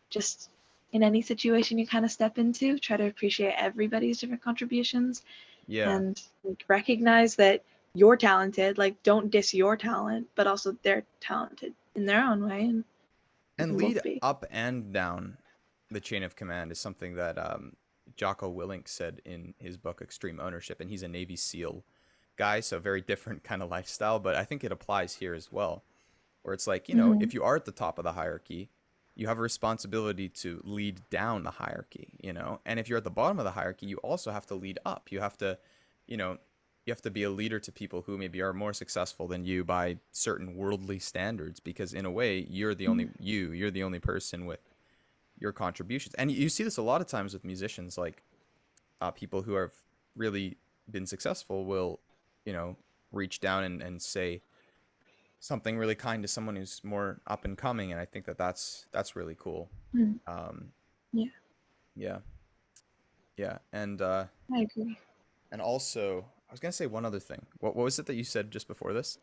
just in any situation you kind of step into, try to appreciate everybody's different contributions Yeah. and like recognize that you're talented. Like don't diss your talent, but also they're talented in their own way, and you And can lead both be. up and down the chain of command is something that Jocko Willink said in his book Extreme Ownership, and he's a Navy SEAL guy, so very different kind of lifestyle, but I think it applies here as well, where it's like, Mm-hmm. if you are at the top of the hierarchy, you have a responsibility to lead down the hierarchy, and if you're at the bottom of the hierarchy, you also have to lead up. You have to, you have to be a leader to people who maybe are more successful than you by certain worldly standards, because in a way you're the only you're the only person with your contributions. And you see this a lot of times with musicians, like people who have really been successful will, reach down and say something really kind to someone who's more up and coming, and I think that that's really cool. Mm. Um, Yeah, yeah, yeah, I agree. and also I was gonna say one other thing. What was it that you said just before this?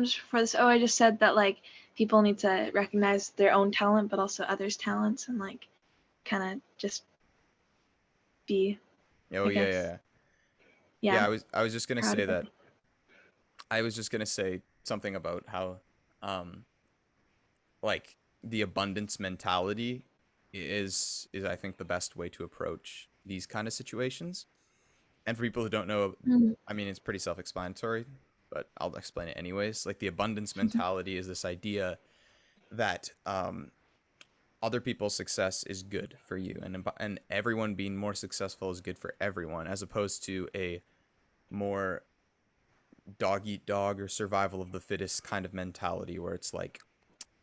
Just for this, I just said that like people need to recognize their own talent, but also others' talents, and like kind of just be, Oh I yeah, guess, yeah, yeah. yeah, I was just gonna proud say of it. that. I was just gonna say something about how, um, like the abundance mentality is I think the best way to approach these kind of situations. And for people who don't know, Mm. I mean, it's pretty self-explanatory, but I'll explain it anyways. Like the abundance mentality is this idea that other people's success is good for you, and everyone being more successful is good for everyone, as opposed to a more dog eat dog or survival of the fittest kind of mentality, where it's like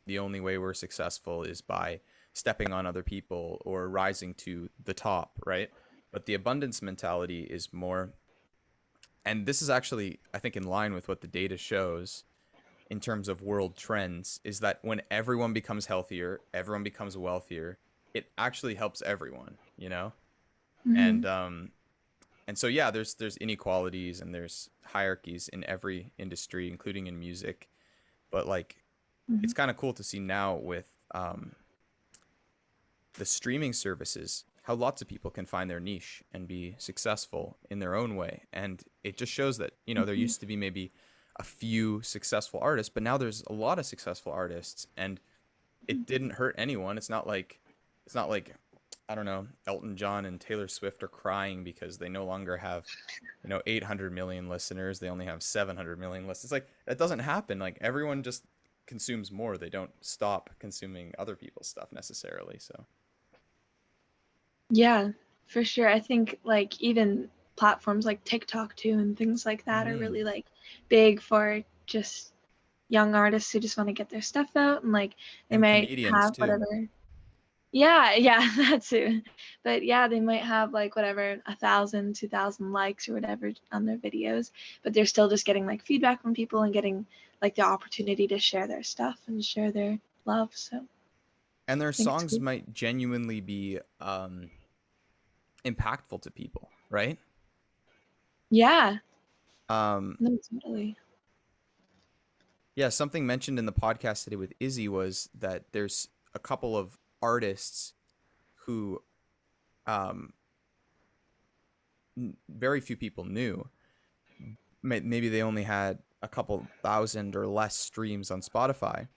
the only way we're successful is by stepping on other people or rising to the top, right? But the abundance mentality is more, and this is actually, I think, in line with what the data shows in terms of world trends, is that when everyone becomes healthier, everyone becomes wealthier, it actually helps everyone, you know? Mm-hmm. And so yeah, there's inequalities and there's hierarchies in every industry, including in music. But like, Mm-hmm. it's kind of cool to see now with the streaming services how lots of people can find their niche and be successful in their own way. And it just shows that, you know, there Mm-hmm. used to be maybe a few successful artists, but now there's a lot of successful artists, and it didn't hurt anyone. It's not like I don't know, Elton John and Taylor Swift are crying because they no longer have, you know, 800 million listeners. They only have 700 million listeners. It's like that doesn't happen. Like everyone just consumes more. They don't stop consuming other people's stuff necessarily. So, Yeah, for sure. I think like even platforms like TikTok too and things like that are mm, really like big for just young artists who just want to get their stuff out, and like they and might comedians have too. whatever. Yeah, yeah, that too. But yeah, they might have like whatever 1,000, 2,000 likes or whatever on their videos, but they're still just getting like feedback from people and getting like the opportunity to share their stuff and share their love. So I And their think it's songs cool. might genuinely be impactful to people, right? Yeah, Um, no, totally. yeah, something mentioned in the podcast today with Izzy was that there's a couple of artists who um, very few people knew. Maybe they only had a couple thousand or less streams on Spotify,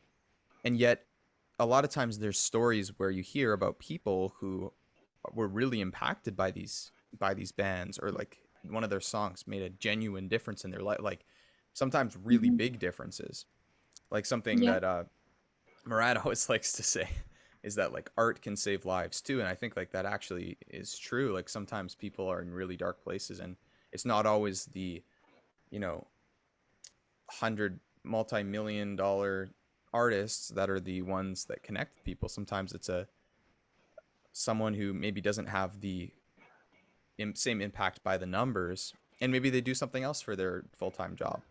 and yet a lot of times there's stories where you hear about people who were really impacted by these bands, or like one of their songs made a genuine difference in their life, like sometimes really Hmm. big differences. Like something Yeah. that Murad always likes to say is that like art can save lives too, and I think like that actually is true. Like sometimes people are in really dark places, and it's not always the, you know, 100 multi-million dollar artists that are the ones that connect people. Sometimes it's a someone who maybe doesn't have the same impact by the numbers, and maybe they do something else for their full-time job,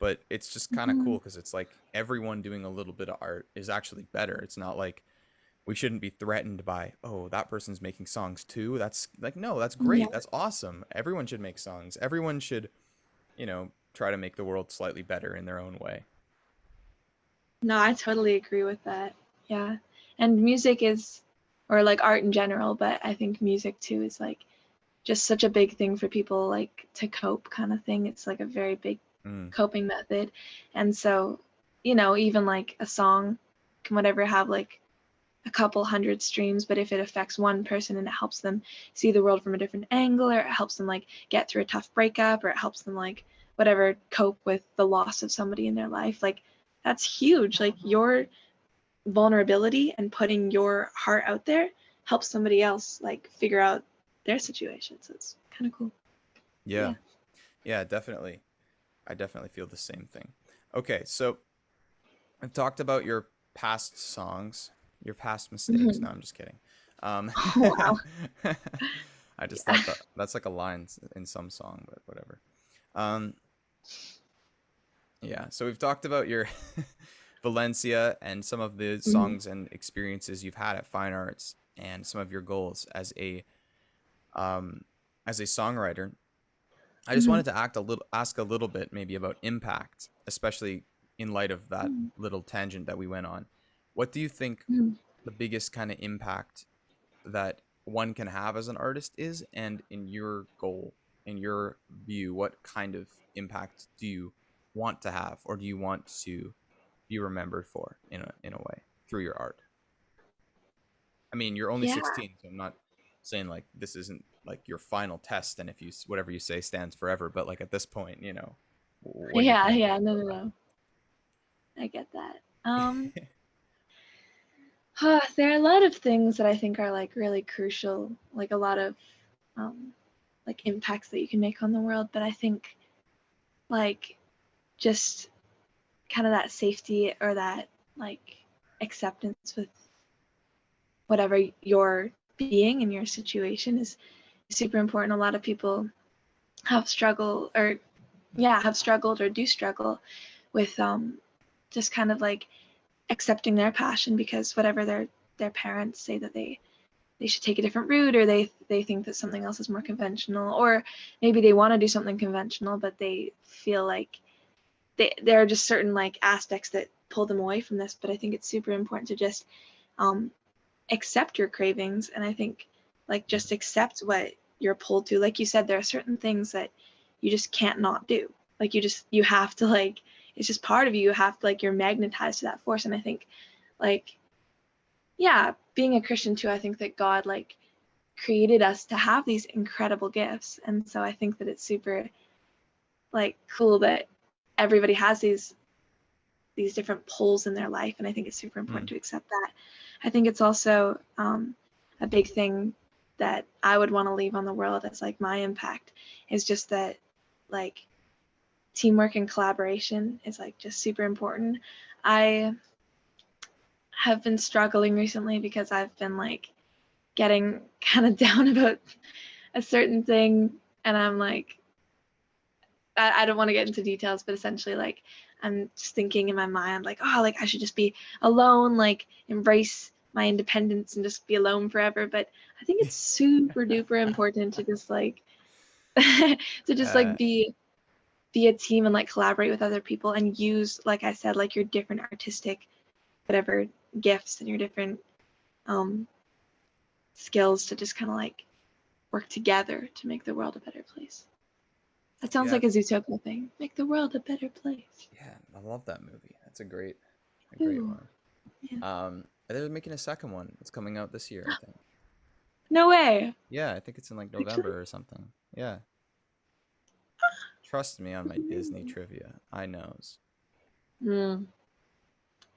but it's just kind of Hmm. cool because it's like everyone doing a little bit of art is actually better. It's not like we shouldn't be threatened by, oh, that person's making songs too. That's like, no, that's Yeah. great, that's awesome. Everyone should make songs. Everyone should, you know, try to make the world slightly better in their own way. No, I totally agree with that. Yeah. And music is, or like art in general, but I think music too is like just such a big thing for people like to cope kind of thing. It's like a very big Mm, coping method. And so, even like a song can whatever have like a couple hundred streams, but if it affects one person and it helps them see the world from a different angle, or it helps them like get through a tough breakup, or it helps them like whatever cope with the loss of somebody in their life, like that's huge. Like your vulnerability and putting your heart out there helps somebody else like figure out their situation. So it's kind of cool. yeah, Yeah. yeah, definitely. I definitely feel the same thing. Okay, so I've talked about your past songs, your past mistakes. Hmm. No, I'm just kidding. Um, Wow. I just Yeah. thought that that's like a line in some song, but whatever. Um, yeah, so we've talked about your Valencia and some of the Hmm. songs and experiences you've had at Fine Arts and some of your goals um, as a songwriter. I just Hmm. wanted to ask a little bit maybe about impact, especially in light of that little tangent that we went on. What do you think Hmm. the biggest kind of impact that one can have as an artist is, and in your goal, in your view, what kind of impact do you want to have, or do you want to be remembered for in a way through your art? I mean, you're only Yeah. 16, so I'm not saying like this isn't like your final test, and if you whatever you say stands forever. But like at this point, you know, what do you Yeah, think? yeah, no. I get that. There are a lot of things that I think are like really crucial, like a lot of like impacts that you can make on the world. But I think like just kind of that safety or that like acceptance with whatever you're being in your situation is super important. A lot of people have struggled or do struggle with just kind of like accepting their passion because whatever their parents say that they should take a different route, or they think that something else is more conventional, or maybe they want to do something conventional but they feel like there are just certain like aspects that pull them away from this. But I think it's super important to just accept your cravings, and I think like just accept what you're pulled to. Like you said, there are certain things that you just can't not do. Like you have to, like, it's just part of you. You have to, like, you're magnetized to that force. And I think like, yeah, being a Christian too, I think that God like created us to have these incredible gifts. And so I think that it's super like cool that everybody has these different poles in their life, and I think it's super important to accept that. I think it's also a big thing that I would want to leave on the world as like my impact is just that like teamwork and collaboration is like just super important. I have been struggling recently because I've been like getting kind of down about a certain thing, and I'm like, I don't want to get into details, but essentially like I'm just thinking in my mind like, oh, like I should just be alone, like embrace my independence and just be alone forever. But I think it's super duper important to just like to just like be a team and like collaborate with other people and use, like I said, like your different artistic whatever gifts and your different skills to just kind of like work together to make the world a better place. That sounds like a Zootopia thing. Make the world a better place. Yeah, I love that movie. That's a great Ooh, one. yeah. They're making a second one. It's coming out this year, I think. No way. Yeah, I think it's in like November or something. Yeah. Trust me on my Disney trivia. I knows. I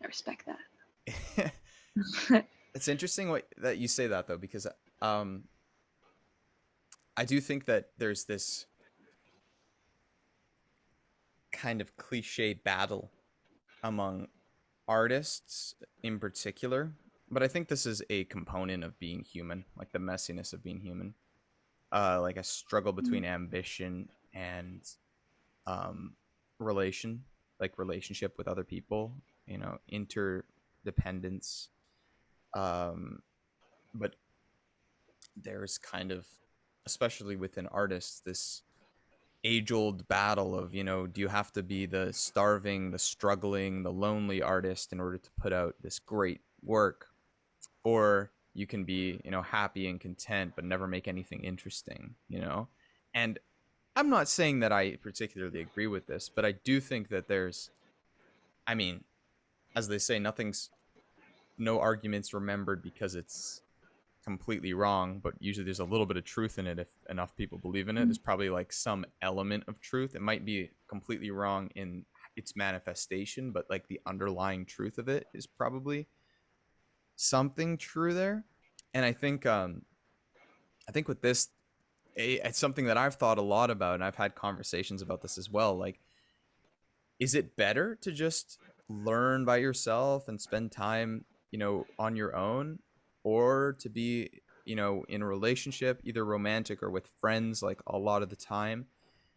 respect that. It's interesting that you say that though, because I do think that there's this kind of cliche battle among artists in particular, but I think this is a component of being human, like the messiness of being human, like a struggle between ambition and relationship with other people, you know, interdependence, but there's kind of, especially within artists, this age-old battle of, you know, do you have to be the starving, the struggling, the lonely artist in order to put out this great work, or you can be, you know, happy and content but never make anything interesting, you know? And I'm not saying that I particularly agree with this, but I do think that there's, I mean, as they say, no argument's remembered because it's completely wrong, but usually there's a little bit of truth in it if enough people believe in it. There's probably like some element of truth. It might be completely wrong in its manifestation, but like the underlying truth of it is probably something true there. And I think with this, it's something that I've thought a lot about, and I've had conversations about this as well. Like, is it better to just learn by yourself and spend time, you know, on your own, or to be, you know, in a relationship, either romantic or with friends, like a lot of the time?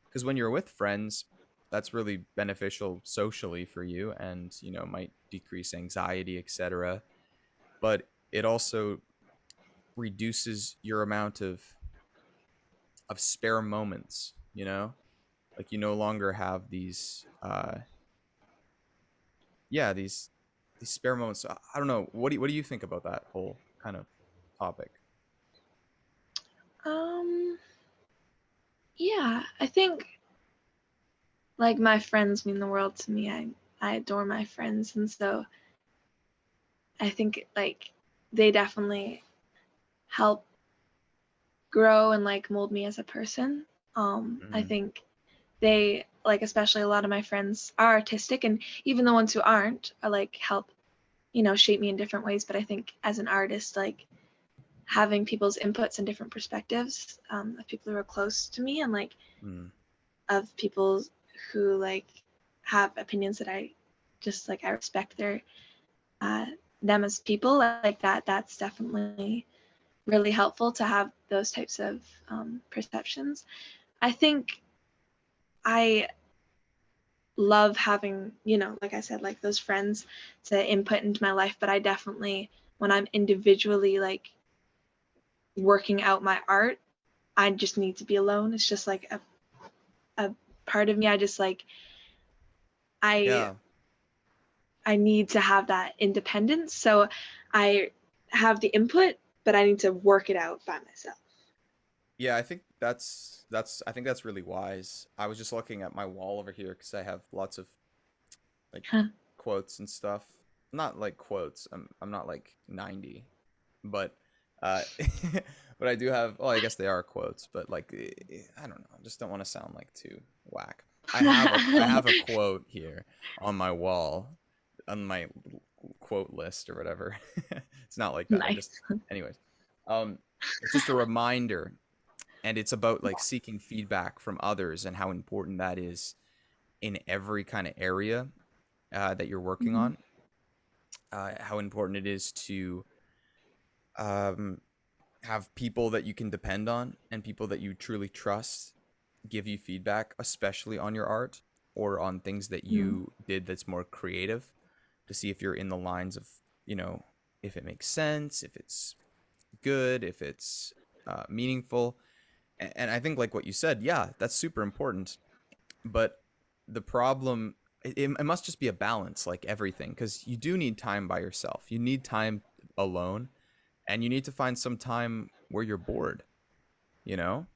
Because when you're with friends, that's really beneficial socially for you, and, you know, might decrease anxiety, etc. But it also reduces your amount of spare moments, you know? Like, you no longer have these these spare moments. I don't know. What do you think about that whole kind of topic? Yeah, I think like my friends mean the world to me. I adore my friends, and so I think like they definitely help grow and like mold me as a person. I think they like, especially a lot of my friends are artistic, and even the ones who aren't are like help, shape me in different ways. But I think as an artist, like having people's inputs and different perspectives, of people who are close to me, and like of people who like have opinions that I just like, I respect their them as people, like that's definitely really helpful to have those types of perceptions. I think I love having, like I said, like those friends to input into my life, but I definitely, when I'm individually like working out my art, I just need to be alone. It's just like a part of me. I just like, I need to have that independence. So I have the input, but I need to work it out by myself. Yeah, I think that's really wise. I was just looking at my wall over here because I have lots of like quotes and stuff. Not like quotes. I'm not like 90, but uh but I do have, well, I guess they are quotes, but like I don't know. I just don't want to sound like too whack. I have a quote here on my wall, on my quote list or whatever. It's not like that. I just, Nice. anyways. It's just a reminder, and it's about like seeking feedback from others and how important that is in every kind of area that you're working Mhm. on. How important it is to um, have people that you can depend on and people that you truly trust give you feedback, especially on your art or on things that Mhm. you did that's more creative, to see if you're in the lines of, if it makes sense, if it's good, if it's meaningful. And I think, like what you said, yeah, that's super important. But the problem, it must just be a balance, like everything, because you do need time by yourself. You need time alone, and you need to find some time where you're bored. You know,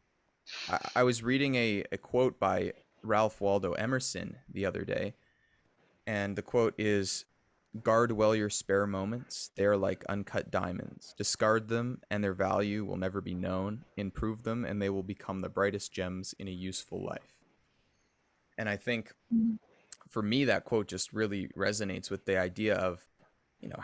I was reading a quote by Ralph Waldo Emerson the other day, and the quote is, "Guard well your spare moments. They are like uncut diamonds. Discard them, and their value will never be known. Improve them, and they will become the brightest gems in a useful life." And I think for me, that quote just really resonates with the idea of,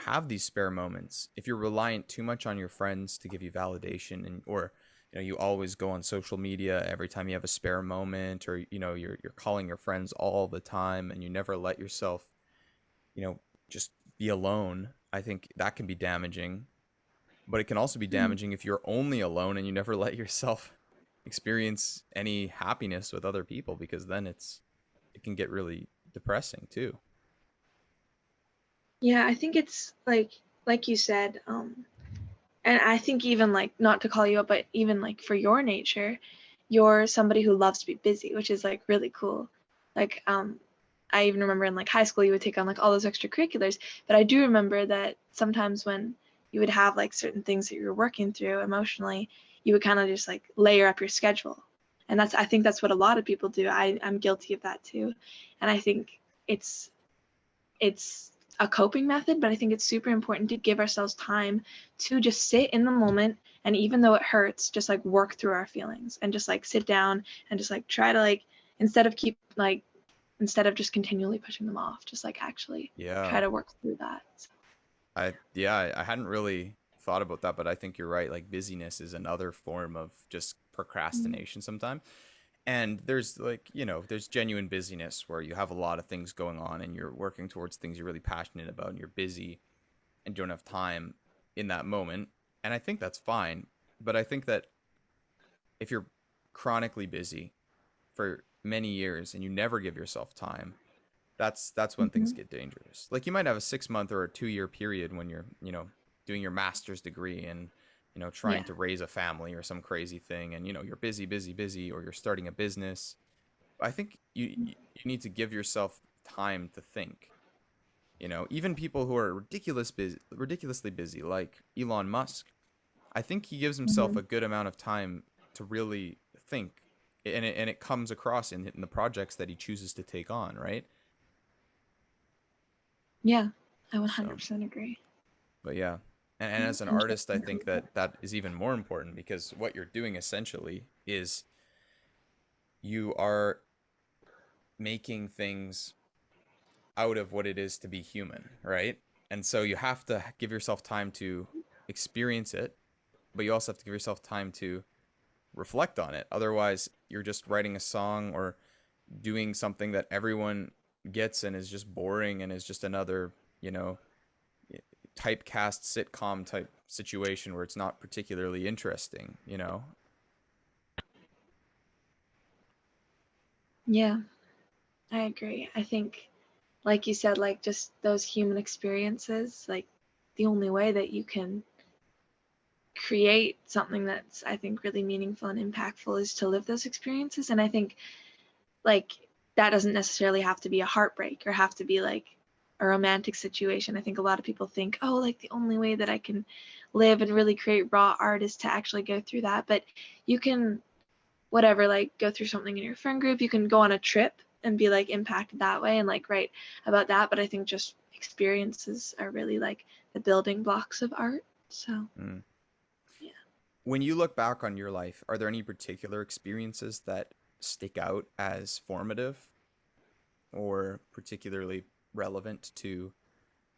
have these spare moments. If you're reliant too much on your friends to give you validation, and or you always go on social media every time you have a spare moment, or you're calling your friends all the time and you never let yourself, just be alone. I think that can be damaging, but it can also be damaging if you're only alone and you never let yourself experience any happiness with other people, because then it can get really depressing too. Yeah, I think it's like you said, and I think even like, not to call you up, but even like for your nature, you're somebody who loves to be busy, which is like really cool. Like, I even remember in like high school you would take on like all those extracurriculars, but I do remember that sometimes when you would have like certain things that you were working through emotionally, you would kind of just like layer up your schedule. And I think that's what a lot of people do. I'm guilty of that too. And I think it's it's a coping method, but I think it's super important to give ourselves time to just sit in the moment, and even though it hurts, just like work through our feelings and just like sit down and just like try to like, instead of just continually pushing them off, just like actually try Yeah. to work through that. I hadn't really thought about that, but I think you're right. Like busyness is another form of just procrastination sometimes. And there's like, there's genuine busyness where you have a lot of things going on and you're working towards things you're really passionate about, and you're busy and don't have time in that moment. And I think that's fine. But I think that if you're chronically busy for many years and you never give yourself time, that's when things Mm-hmm. get dangerous. Like you might have a 6 month or a 2 year period when you're, doing your master's degree and, trying Yeah. to raise a family or some crazy thing, and you're busy, busy, busy, or you're starting a business. I think you need to give yourself time to think. Even people who are ridiculously busy, like Elon Musk, I think he gives himself Mm-hmm. a good amount of time to really think, and it comes across in the projects that he chooses to take on, right? Yeah, I So, 100% agree. but yeah. And as an artist, I think that that is even more important, because what you're doing essentially is you are making things out of what it is to be human, right? And so you have to give yourself time to experience it, but you also have to give yourself time to reflect on it. Otherwise, you're just writing a song or doing something that everyone gets and is just boring and is just another, you know, typecast sitcom type situation where it's not particularly interesting, you know? Yeah, I agree. I think, like you said, like just those human experiences, like the only way that you can create something that's, I think, really meaningful and impactful is to live those experiences. And I think like that doesn't necessarily have to be a heartbreak or have to be like a romantic situation. I think a lot of people think, oh, like the only way that I can live and really create raw art is to actually go through that. But you can, whatever, like go through something in your friend group. You can go on a trip and be like impacted that way and like write about that. But I think just experiences are really like the building blocks of art. So Mm. yeah. When you look back on your life, are there any particular experiences that stick out as formative or particularly relevant to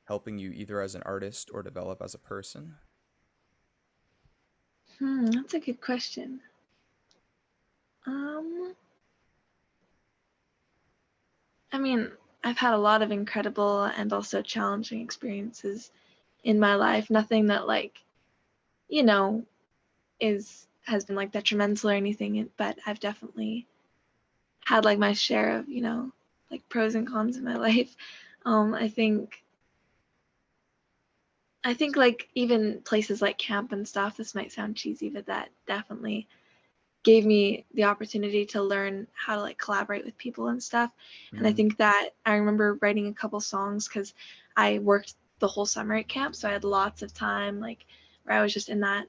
helping you either as an artist or develop as a person? That's a good question. Um, I mean, I've had a lot of incredible and also challenging experiences in my life. Nothing that like, you know, is has been like detrimental or anything, but I've definitely had like my share of, like pros and cons in my life. Um, I think I think like even places like camp and stuff, this might sound cheesy, but that definitely gave me the opportunity to learn how to like collaborate with people and stuff. And I Mm. think that I remember writing a couple songs because I worked the whole summer at camp, so I had lots of time like where I was just in that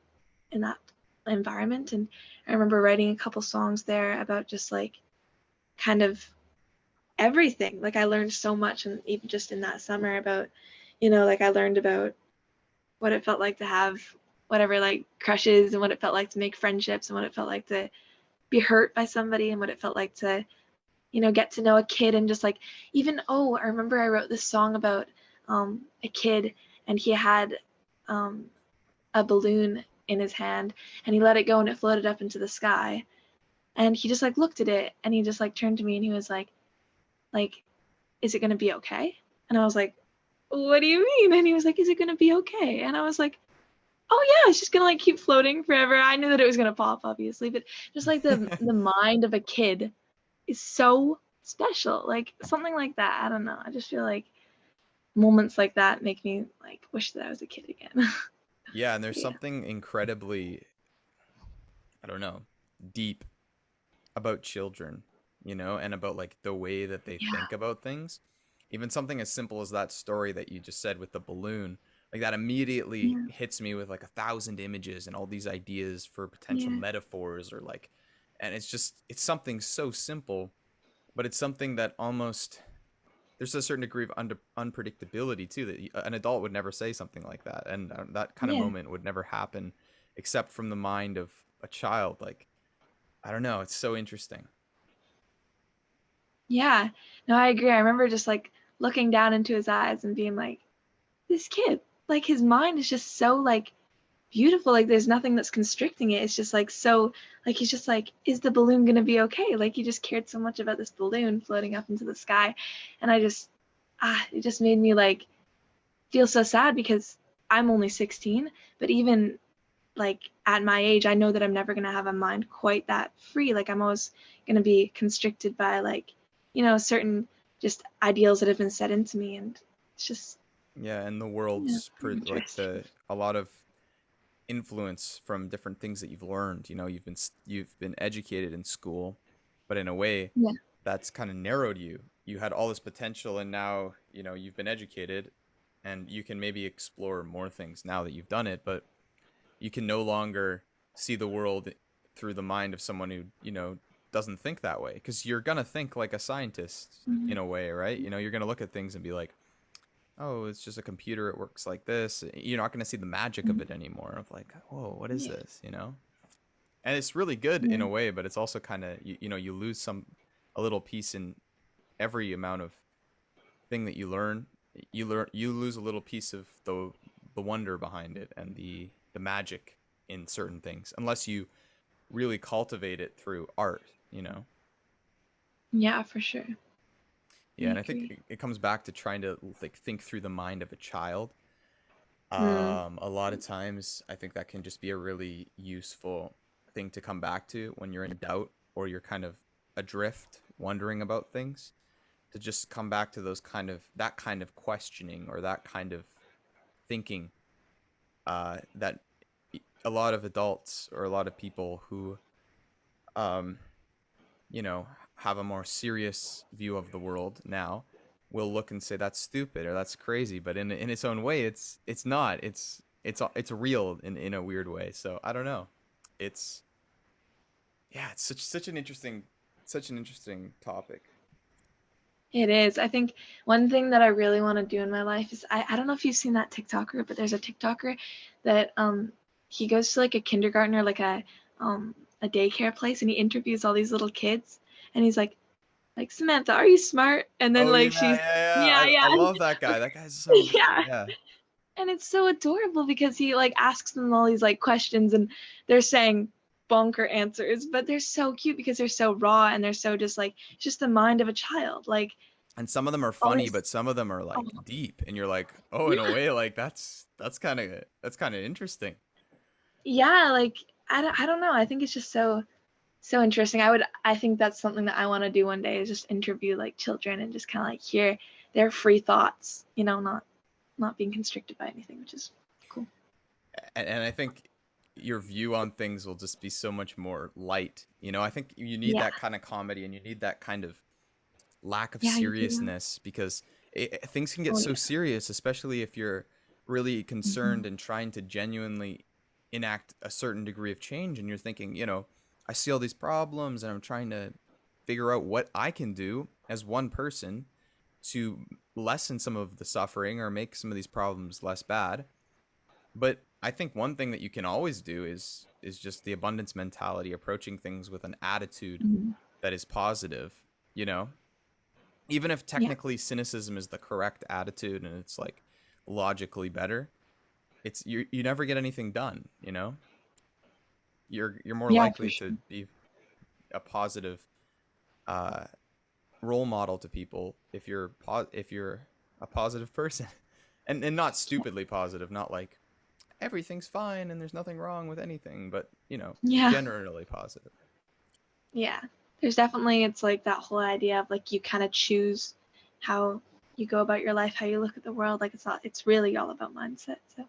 environment. And I remember writing a couple songs there about just like kind of everything. Like I learned so much, and even just in that summer about, like I learned about what it felt like to have whatever like crushes and what it felt like to make friendships and what it felt like to be hurt by somebody and what it felt like to, get to know a kid and just like even I remember I wrote this song about a kid and he had um, a balloon in his hand and he let it go and it floated up into the sky and he just like looked at it and he just like turned to me and he was like is it going to be okay? And I was like, what do you mean? And he was like, is it going to be okay? And I was like, oh yeah, it's just gonna like keep floating forever. I knew that it was gonna pop, obviously, but just like the mind of a kid is so special. Like something like that. I don't know. I just feel like moments like that make me like wish that I was a kid again. Yeah, and there's Yeah. something incredibly, I don't know, deep about children, you know, and about like the way that they Yeah. think about things. Even something as simple as that story that you just said with the balloon, like that immediately Yeah. hits me with like 1,000 images and all these ideas for potential Yeah. metaphors or like, and it's something so simple, but it's something that almost there's a certain degree of unpredictability too, that an adult would never say something like that, and that kind of Yeah. moment would never happen except from the mind of a child. Like, I don't know, it's so interesting. Yeah. No, I agree. I remember just like looking down into his eyes and being like, this kid, like his mind is just so like beautiful. Like there's nothing that's constricting it. It's just like so like he's just like, is the balloon gonna be okay? Like he just cared so much about this balloon floating up into the sky. And I just it just made me like feel so sad because I'm only 16, but even like at my age, I know that I'm never gonna have a mind quite that free. Like I'm always gonna be constricted by like, certain just ideals that have been set into me. And it's just Yeah, and the it's world's pretty like interesting. the a lot of influence from different things that you've learned. You know, you've been educated in school, but in a way Yeah. that's kind of narrowed you. You had all this potential, and now you know you've been educated, and you can maybe explore more things now that you've done it. But you can no longer see the world through the mind of someone who doesn't think that way, because you're gonna think like a scientist Mhm. in a way, right? You know, you're gonna look at things and be like, oh, it's just a computer, it works like this. You're not going to see the magic of it anymore, of like, whoa, what is Yeah. this, you know? And it's really good in Yeah. a way, but it's also kind of, you know, you lose a little piece in every amount of thing that you learn. You lose a little piece of the wonder behind it and the magic in certain things, unless you really cultivate it through art, you know? Yeah, for sure. Yeah, I and I agree. think it comes back to trying to like think through the mind of a child. Mm. A lot of times I think that can just be a really useful thing to come back to when you're in doubt or you're kind of adrift, wondering about things, to just come back to that kind of questioning or that kind of thinking, that a lot of adults or a lot of people who um, you know, have a more serious view of the world now will look and say that's stupid or that's crazy, but in its own way it's not. It's real in a weird way. So I don't know. It's yeah, it's such an interesting topic. It is. I think one thing that I really want to do in my life is I don't know if you've seen that TikToker, but there's a TikToker that he goes to like a kindergarten or like a daycare place and he interviews all these little kids and he's like Samantha, are you smart? And then Oh yeah, like she's yeah, I yeah. love that guy. That guy's so good. Yeah. Yeah. And it's so adorable because he like asks them all these like questions and they're saying bonker answers, but they're so cute because they're so raw and they're so just like just the mind of a child. Like And some of them are all funny, this but some of them are oh, like deep and you're like, "Oh, in a yeah. way like that's kind of interesting." Yeah, like I don't know. I think it's just so interesting. I think that's something that I want to do one day is just interview like children and just kind of like hear their free thoughts, you know, not being constricted by anything, which is cool. And I think your view on things will just be so much more light. You know, I think you need Yeah. that kind of comedy and you need that kind of lack of Yeah, you do. seriousness because things can get Oh so yeah. serious, especially if you're really Mhm. concerned and trying to genuinely enact a certain degree of change. And you're thinking, you know, I see all these problems and I'm trying to figure out what I can do as one person to lessen some of the suffering or make some of these problems less bad. But I think one thing that you can always do is just the abundance mentality, approaching things with an attitude Mhm. that is positive, you know? Even if Yeah. technically cynicism is the correct attitude and it's like logically better, it's you never get anything done, you know? You're more Yeah, for likely sure. to be a positive uh role model to people if you're a positive person. And not stupidly positive, not like everything's fine and there's nothing wrong with anything, but you know, Yeah. generally positive. Yeah. There's definitely it's like that whole idea of like you kind of choose how you go about your life, how you look at the world. Like it's really all about mindset. So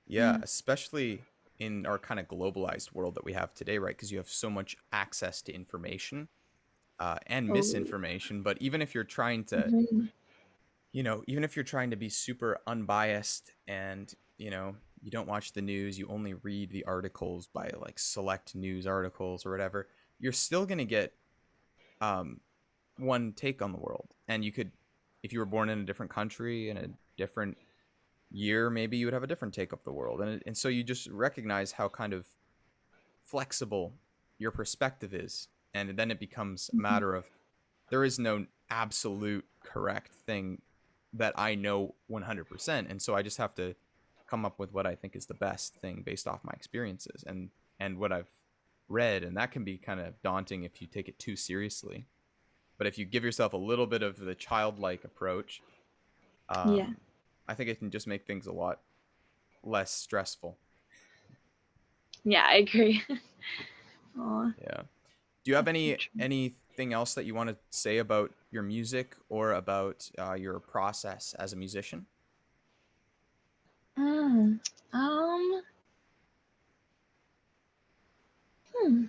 Yeah, yeah. especially in our kind of globalized world that we have today, right? Because you have so much access to information and Oh. misinformation. But even if you're trying to, Mhm. you know, even if you're trying to be super unbiased and, you know, you don't watch the news, you only read the articles by like select news articles or whatever, you're still going to get um, one take on the world. And you could, if you were born in a different country in a different year, maybe you would have a different take of the world. And so you just recognize how kind of flexible your perspective is. And then it becomes a Mhm. matter of there is no absolute correct thing that I know 100%. And so I just have to come up with what I think is the best thing based off my experiences and what I've read. And that can be kind of daunting if you take it too seriously. But if you give yourself a little bit of the childlike approach, Yeah. um, I think it can just make things a lot less stressful. Yeah, I agree. Aw, Yeah. Do you have definitely true. anything else that you want to say about your music or about your process as a musician? Mm. Um. Hmm.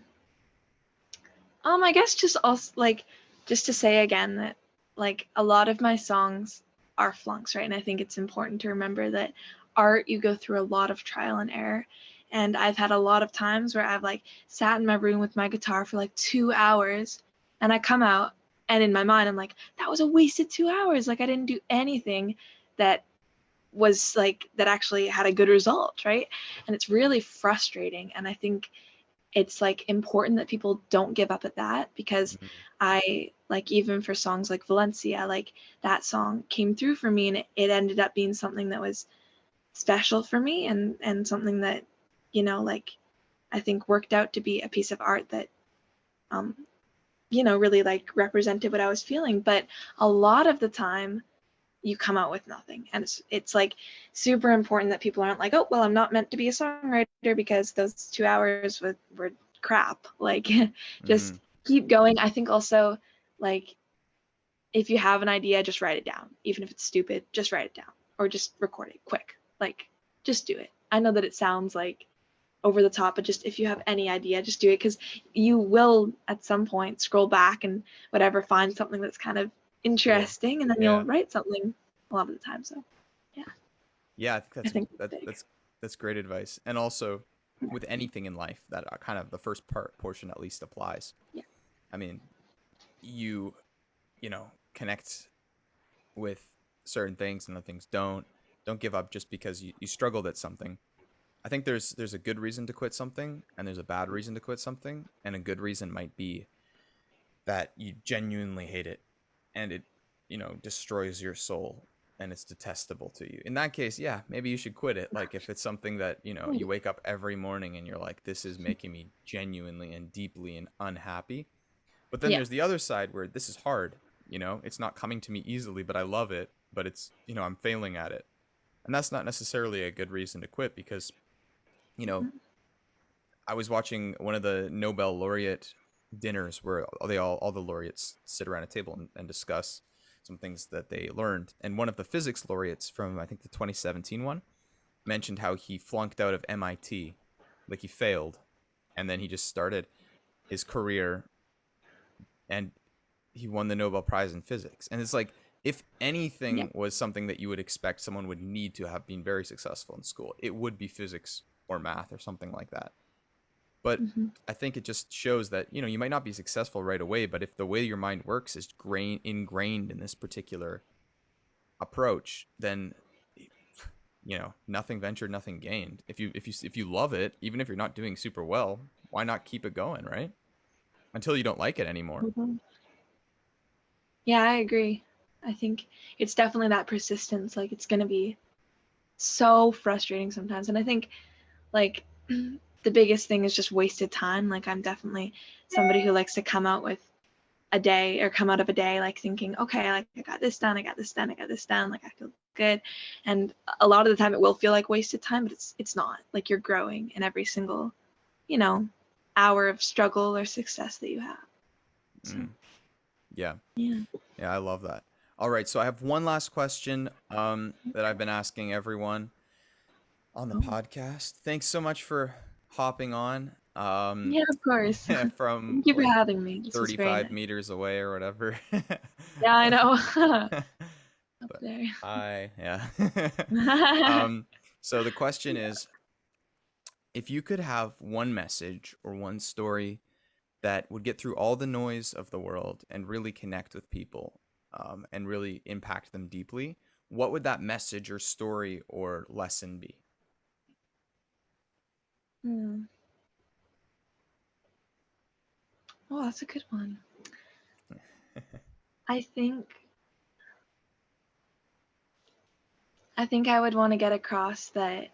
I guess just also like just to say again that like a lot of my songs are flunks, right? And I think it's important to remember that art you go through a lot of trial and error. And I've had a lot of times where I've like sat in my room with my guitar for like 2 hours and I come out and in my mind I'm like, that was a wasted 2 hours. Like I didn't do anything that was like, that actually had a good result, right? And it's really frustrating. And I think it's like important that people don't give up at that, because I like, even for songs like Valencia, like that song came through for me, and it ended up being something that was special for me, and something that, you know, like I think worked out to be a piece of art that you know, really like represented what I was feeling. But a lot of the time you come out with nothing, and it's like super important that people aren't like, oh well, I'm not meant to be a songwriter because those 2 hours were crap. Like just keep going. I think also, like, if you have an idea, just write it down. Even if it's stupid, just write it down, or just record it quick. Like, just do it. I know that it sounds like over the top, but just if you have any idea, just do it, because you will at some point scroll back and whatever, find something that's kind of interesting, and then you'll write something a lot of the time. So I think that's great advice. And also with anything in life, that kind of the first portion at least applies. I mean, you know, connect with certain things and other things don't give up just because you struggled at something. I think there's a good reason to quit something, and there's a bad reason to quit something. And a good reason might be that you genuinely hate it, and it, you know, destroys your soul, and it's detestable to you. In that case, yeah, maybe you should quit it. Like, if it's something that, you know, you wake up every morning and you're like, this is making me genuinely and deeply and unhappy. But then there's the other side where this is hard, you know, it's not coming to me easily, but I love it, but it's, you know, I'm failing at it. And that's not necessarily a good reason to quit, because, you know, I was watching one of the Nobel laureate dinners where all the laureates sit around a table and discuss some things that they learned. And one of the physics laureates from, I think, the 2017 one mentioned how he flunked out of MIT, like he failed, and then he just started his career and he won the Nobel Prize in physics. And it's like, if anything was something that you would expect someone would need to have been very successful in school, it would be physics or math or something like that. But I think it just shows that, you know, you might not be successful right away, but if the way your mind works is ingrained in this particular approach, then, you know, nothing ventured, nothing gained. If you love it, even if you're not doing super well, why not keep it going, right? Until you don't like it anymore. Yeah, I agree. I think it's definitely that persistence. Like, it's going to be so frustrating sometimes. And I think, like, the biggest thing is just wasted time. Like, I'm definitely somebody who likes to come out of a day, like, thinking, okay, like, I got this done, I got this done, I got this done, like, I feel good. And a lot of the time it will feel like wasted time, but it's not. Like, you're growing in every single, you know, hour of struggle or success that you have. So. Yeah, I love that. All right, so I have one last question that I've been asking everyone on the podcast. Thanks so much for hopping on. Yeah, of course. From Thank you for having me. This 35 nice. meters away or whatever. Yeah, I know. Up there. So the question is, if you could have one message or one story that would get through all the noise of the world and really connect with people, and really impact them deeply, what would that message or story or lesson be? Oh, that's a good one. I think I would want to get across that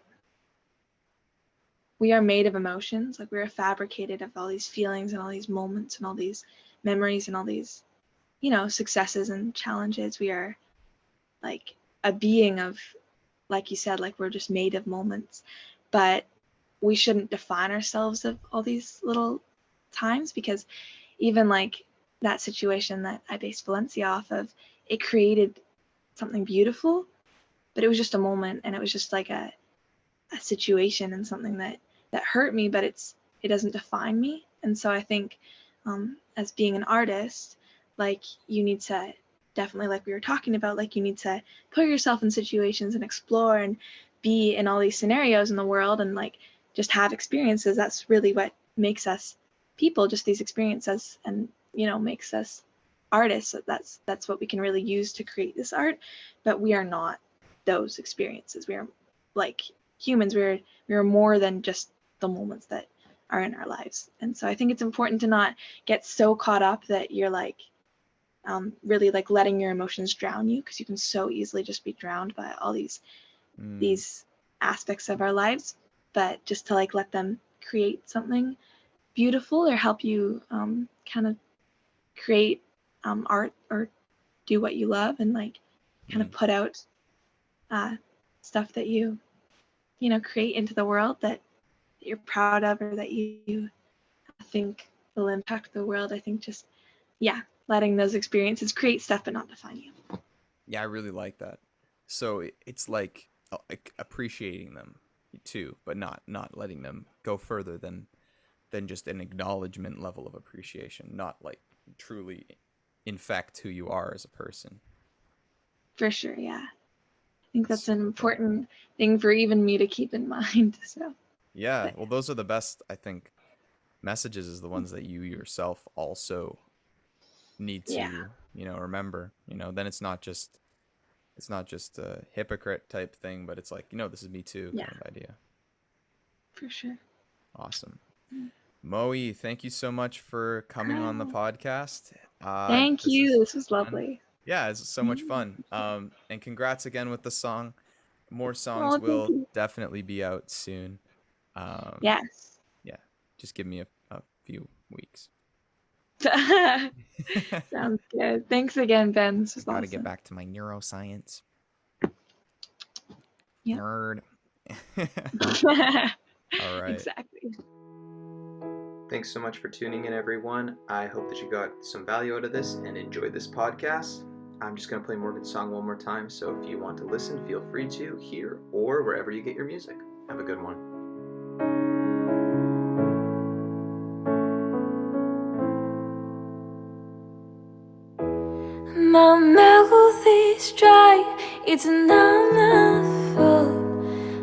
we are made of emotions. Like, we are fabricated of all these feelings and all these moments and all these memories and all these, you know, successes and challenges. We are like a being of, like you said, like, we're just made of moments. But we shouldn't define ourselves of all these little times, because even like that situation that I based Valencia off of, it created something beautiful, but it was just a moment, and it was just like a situation and something that hurt me, but it doesn't define me. And so I think as being an artist, like, you need to definitely, like we were talking about, like, you need to put yourself in situations and explore and be in all these scenarios in the world, and like just have experiences. That's really what makes us people, just these experiences, and, you know, makes us artists. That's what we can really use to create this art. But we are not those experiences. We are like humans. We are more than just the moments that are in our lives. And so I think it's important to not get so caught up that you're like really like letting your emotions drown you, because you can so easily just be drowned by all these aspects of our lives. But just to like let them create something beautiful or help you kind of create art or do what you love, and like kind of put out stuff that you create into the world that you're proud of, or that you think will impact the world. I think just letting those experiences create stuff but not define you. Yeah, I really like that. So it's like appreciating them too, but not letting them go further than just an acknowledgement level of appreciation, not like truly infect who you are as a person. For sure, yeah. I think that's an important thing for even me to keep in mind. So yeah, well, those are the best, I think, messages, is the ones that you yourself also need to remember. Then it's not just a hypocrite type thing, but it's like, this is me too kind of idea. For sure. Awesome. Moe, thank you so much for coming on the podcast. Thank you. This was lovely. Yeah, it's so much fun. And congrats again with the song. More songs will definitely be out soon. Yes. Yeah, just give me a few weeks. Sounds good. Thanks again, Ben. This was awesome. Gotta get back to my neuroscience. Yep. Nerd. All right. Exactly. Thanks so much for tuning in, everyone. I hope that you got some value out of this and enjoyed this podcast. I'm just going to play Morgan's song one more time, so if you want to listen, feel free to here or wherever you get your music. Have a good one. My melody's dry, it's not my fault.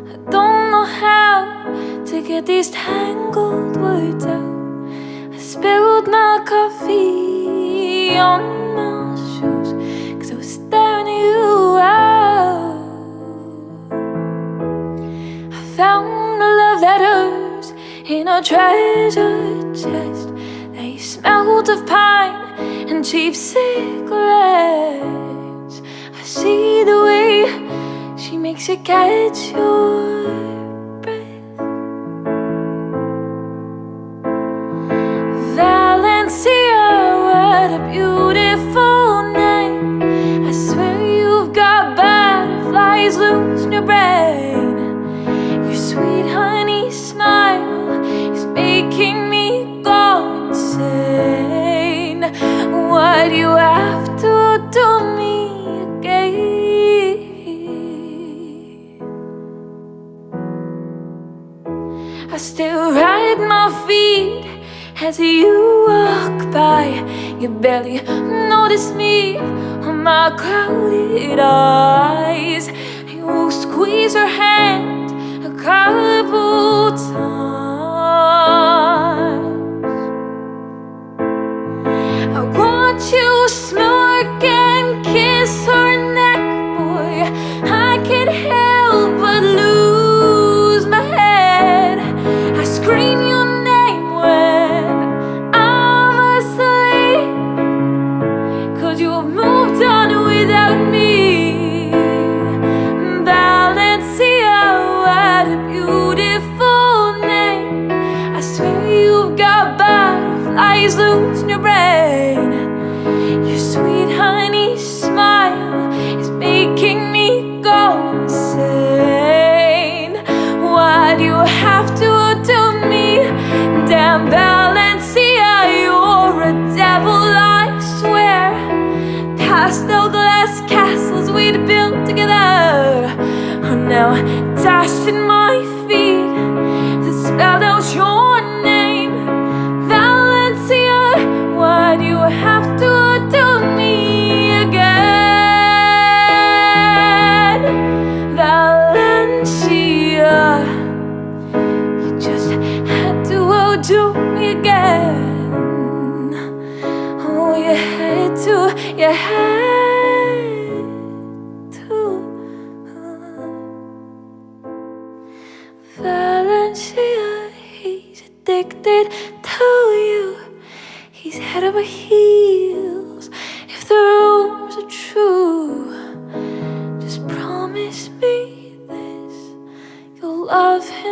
I don't know how to get these tangled words out. I spilled my coffee on my shoes, 'cause I was staring you out. I found the love letters in a treasure chest. They smelled of pine and cheap cigarettes. I see the way she makes you catch your breath. Valencia, what a beautiful name. I swear you've got butterflies loose in your brain. Your sweet honey smile is making me go insane. Why do you have to do me again? I still ride my feet as you walk by. You barely notice me on my clouded eyes. You squeeze your hand a couple times. I want you smirk and kiss her neck, boy. I can't help but lose my head. I scream your name when I'm asleep, 'cause you've moved on without me. Valencia, what a beautiful name. I swear you've got butterflies loose in your brain. Your sweet honey smile is making me go insane. Why do you have to do me? Damn Valencia, you're a devil, I swear. Pastel glass castles we'd built together are now dashed in my feet that spelled out your name. Valencia, why do you have to do me again? Valencia, you just had to do me again. Oh, you had to, you had to. did to you. He's head over heels. If the rumors are true, just promise me this: you'll love him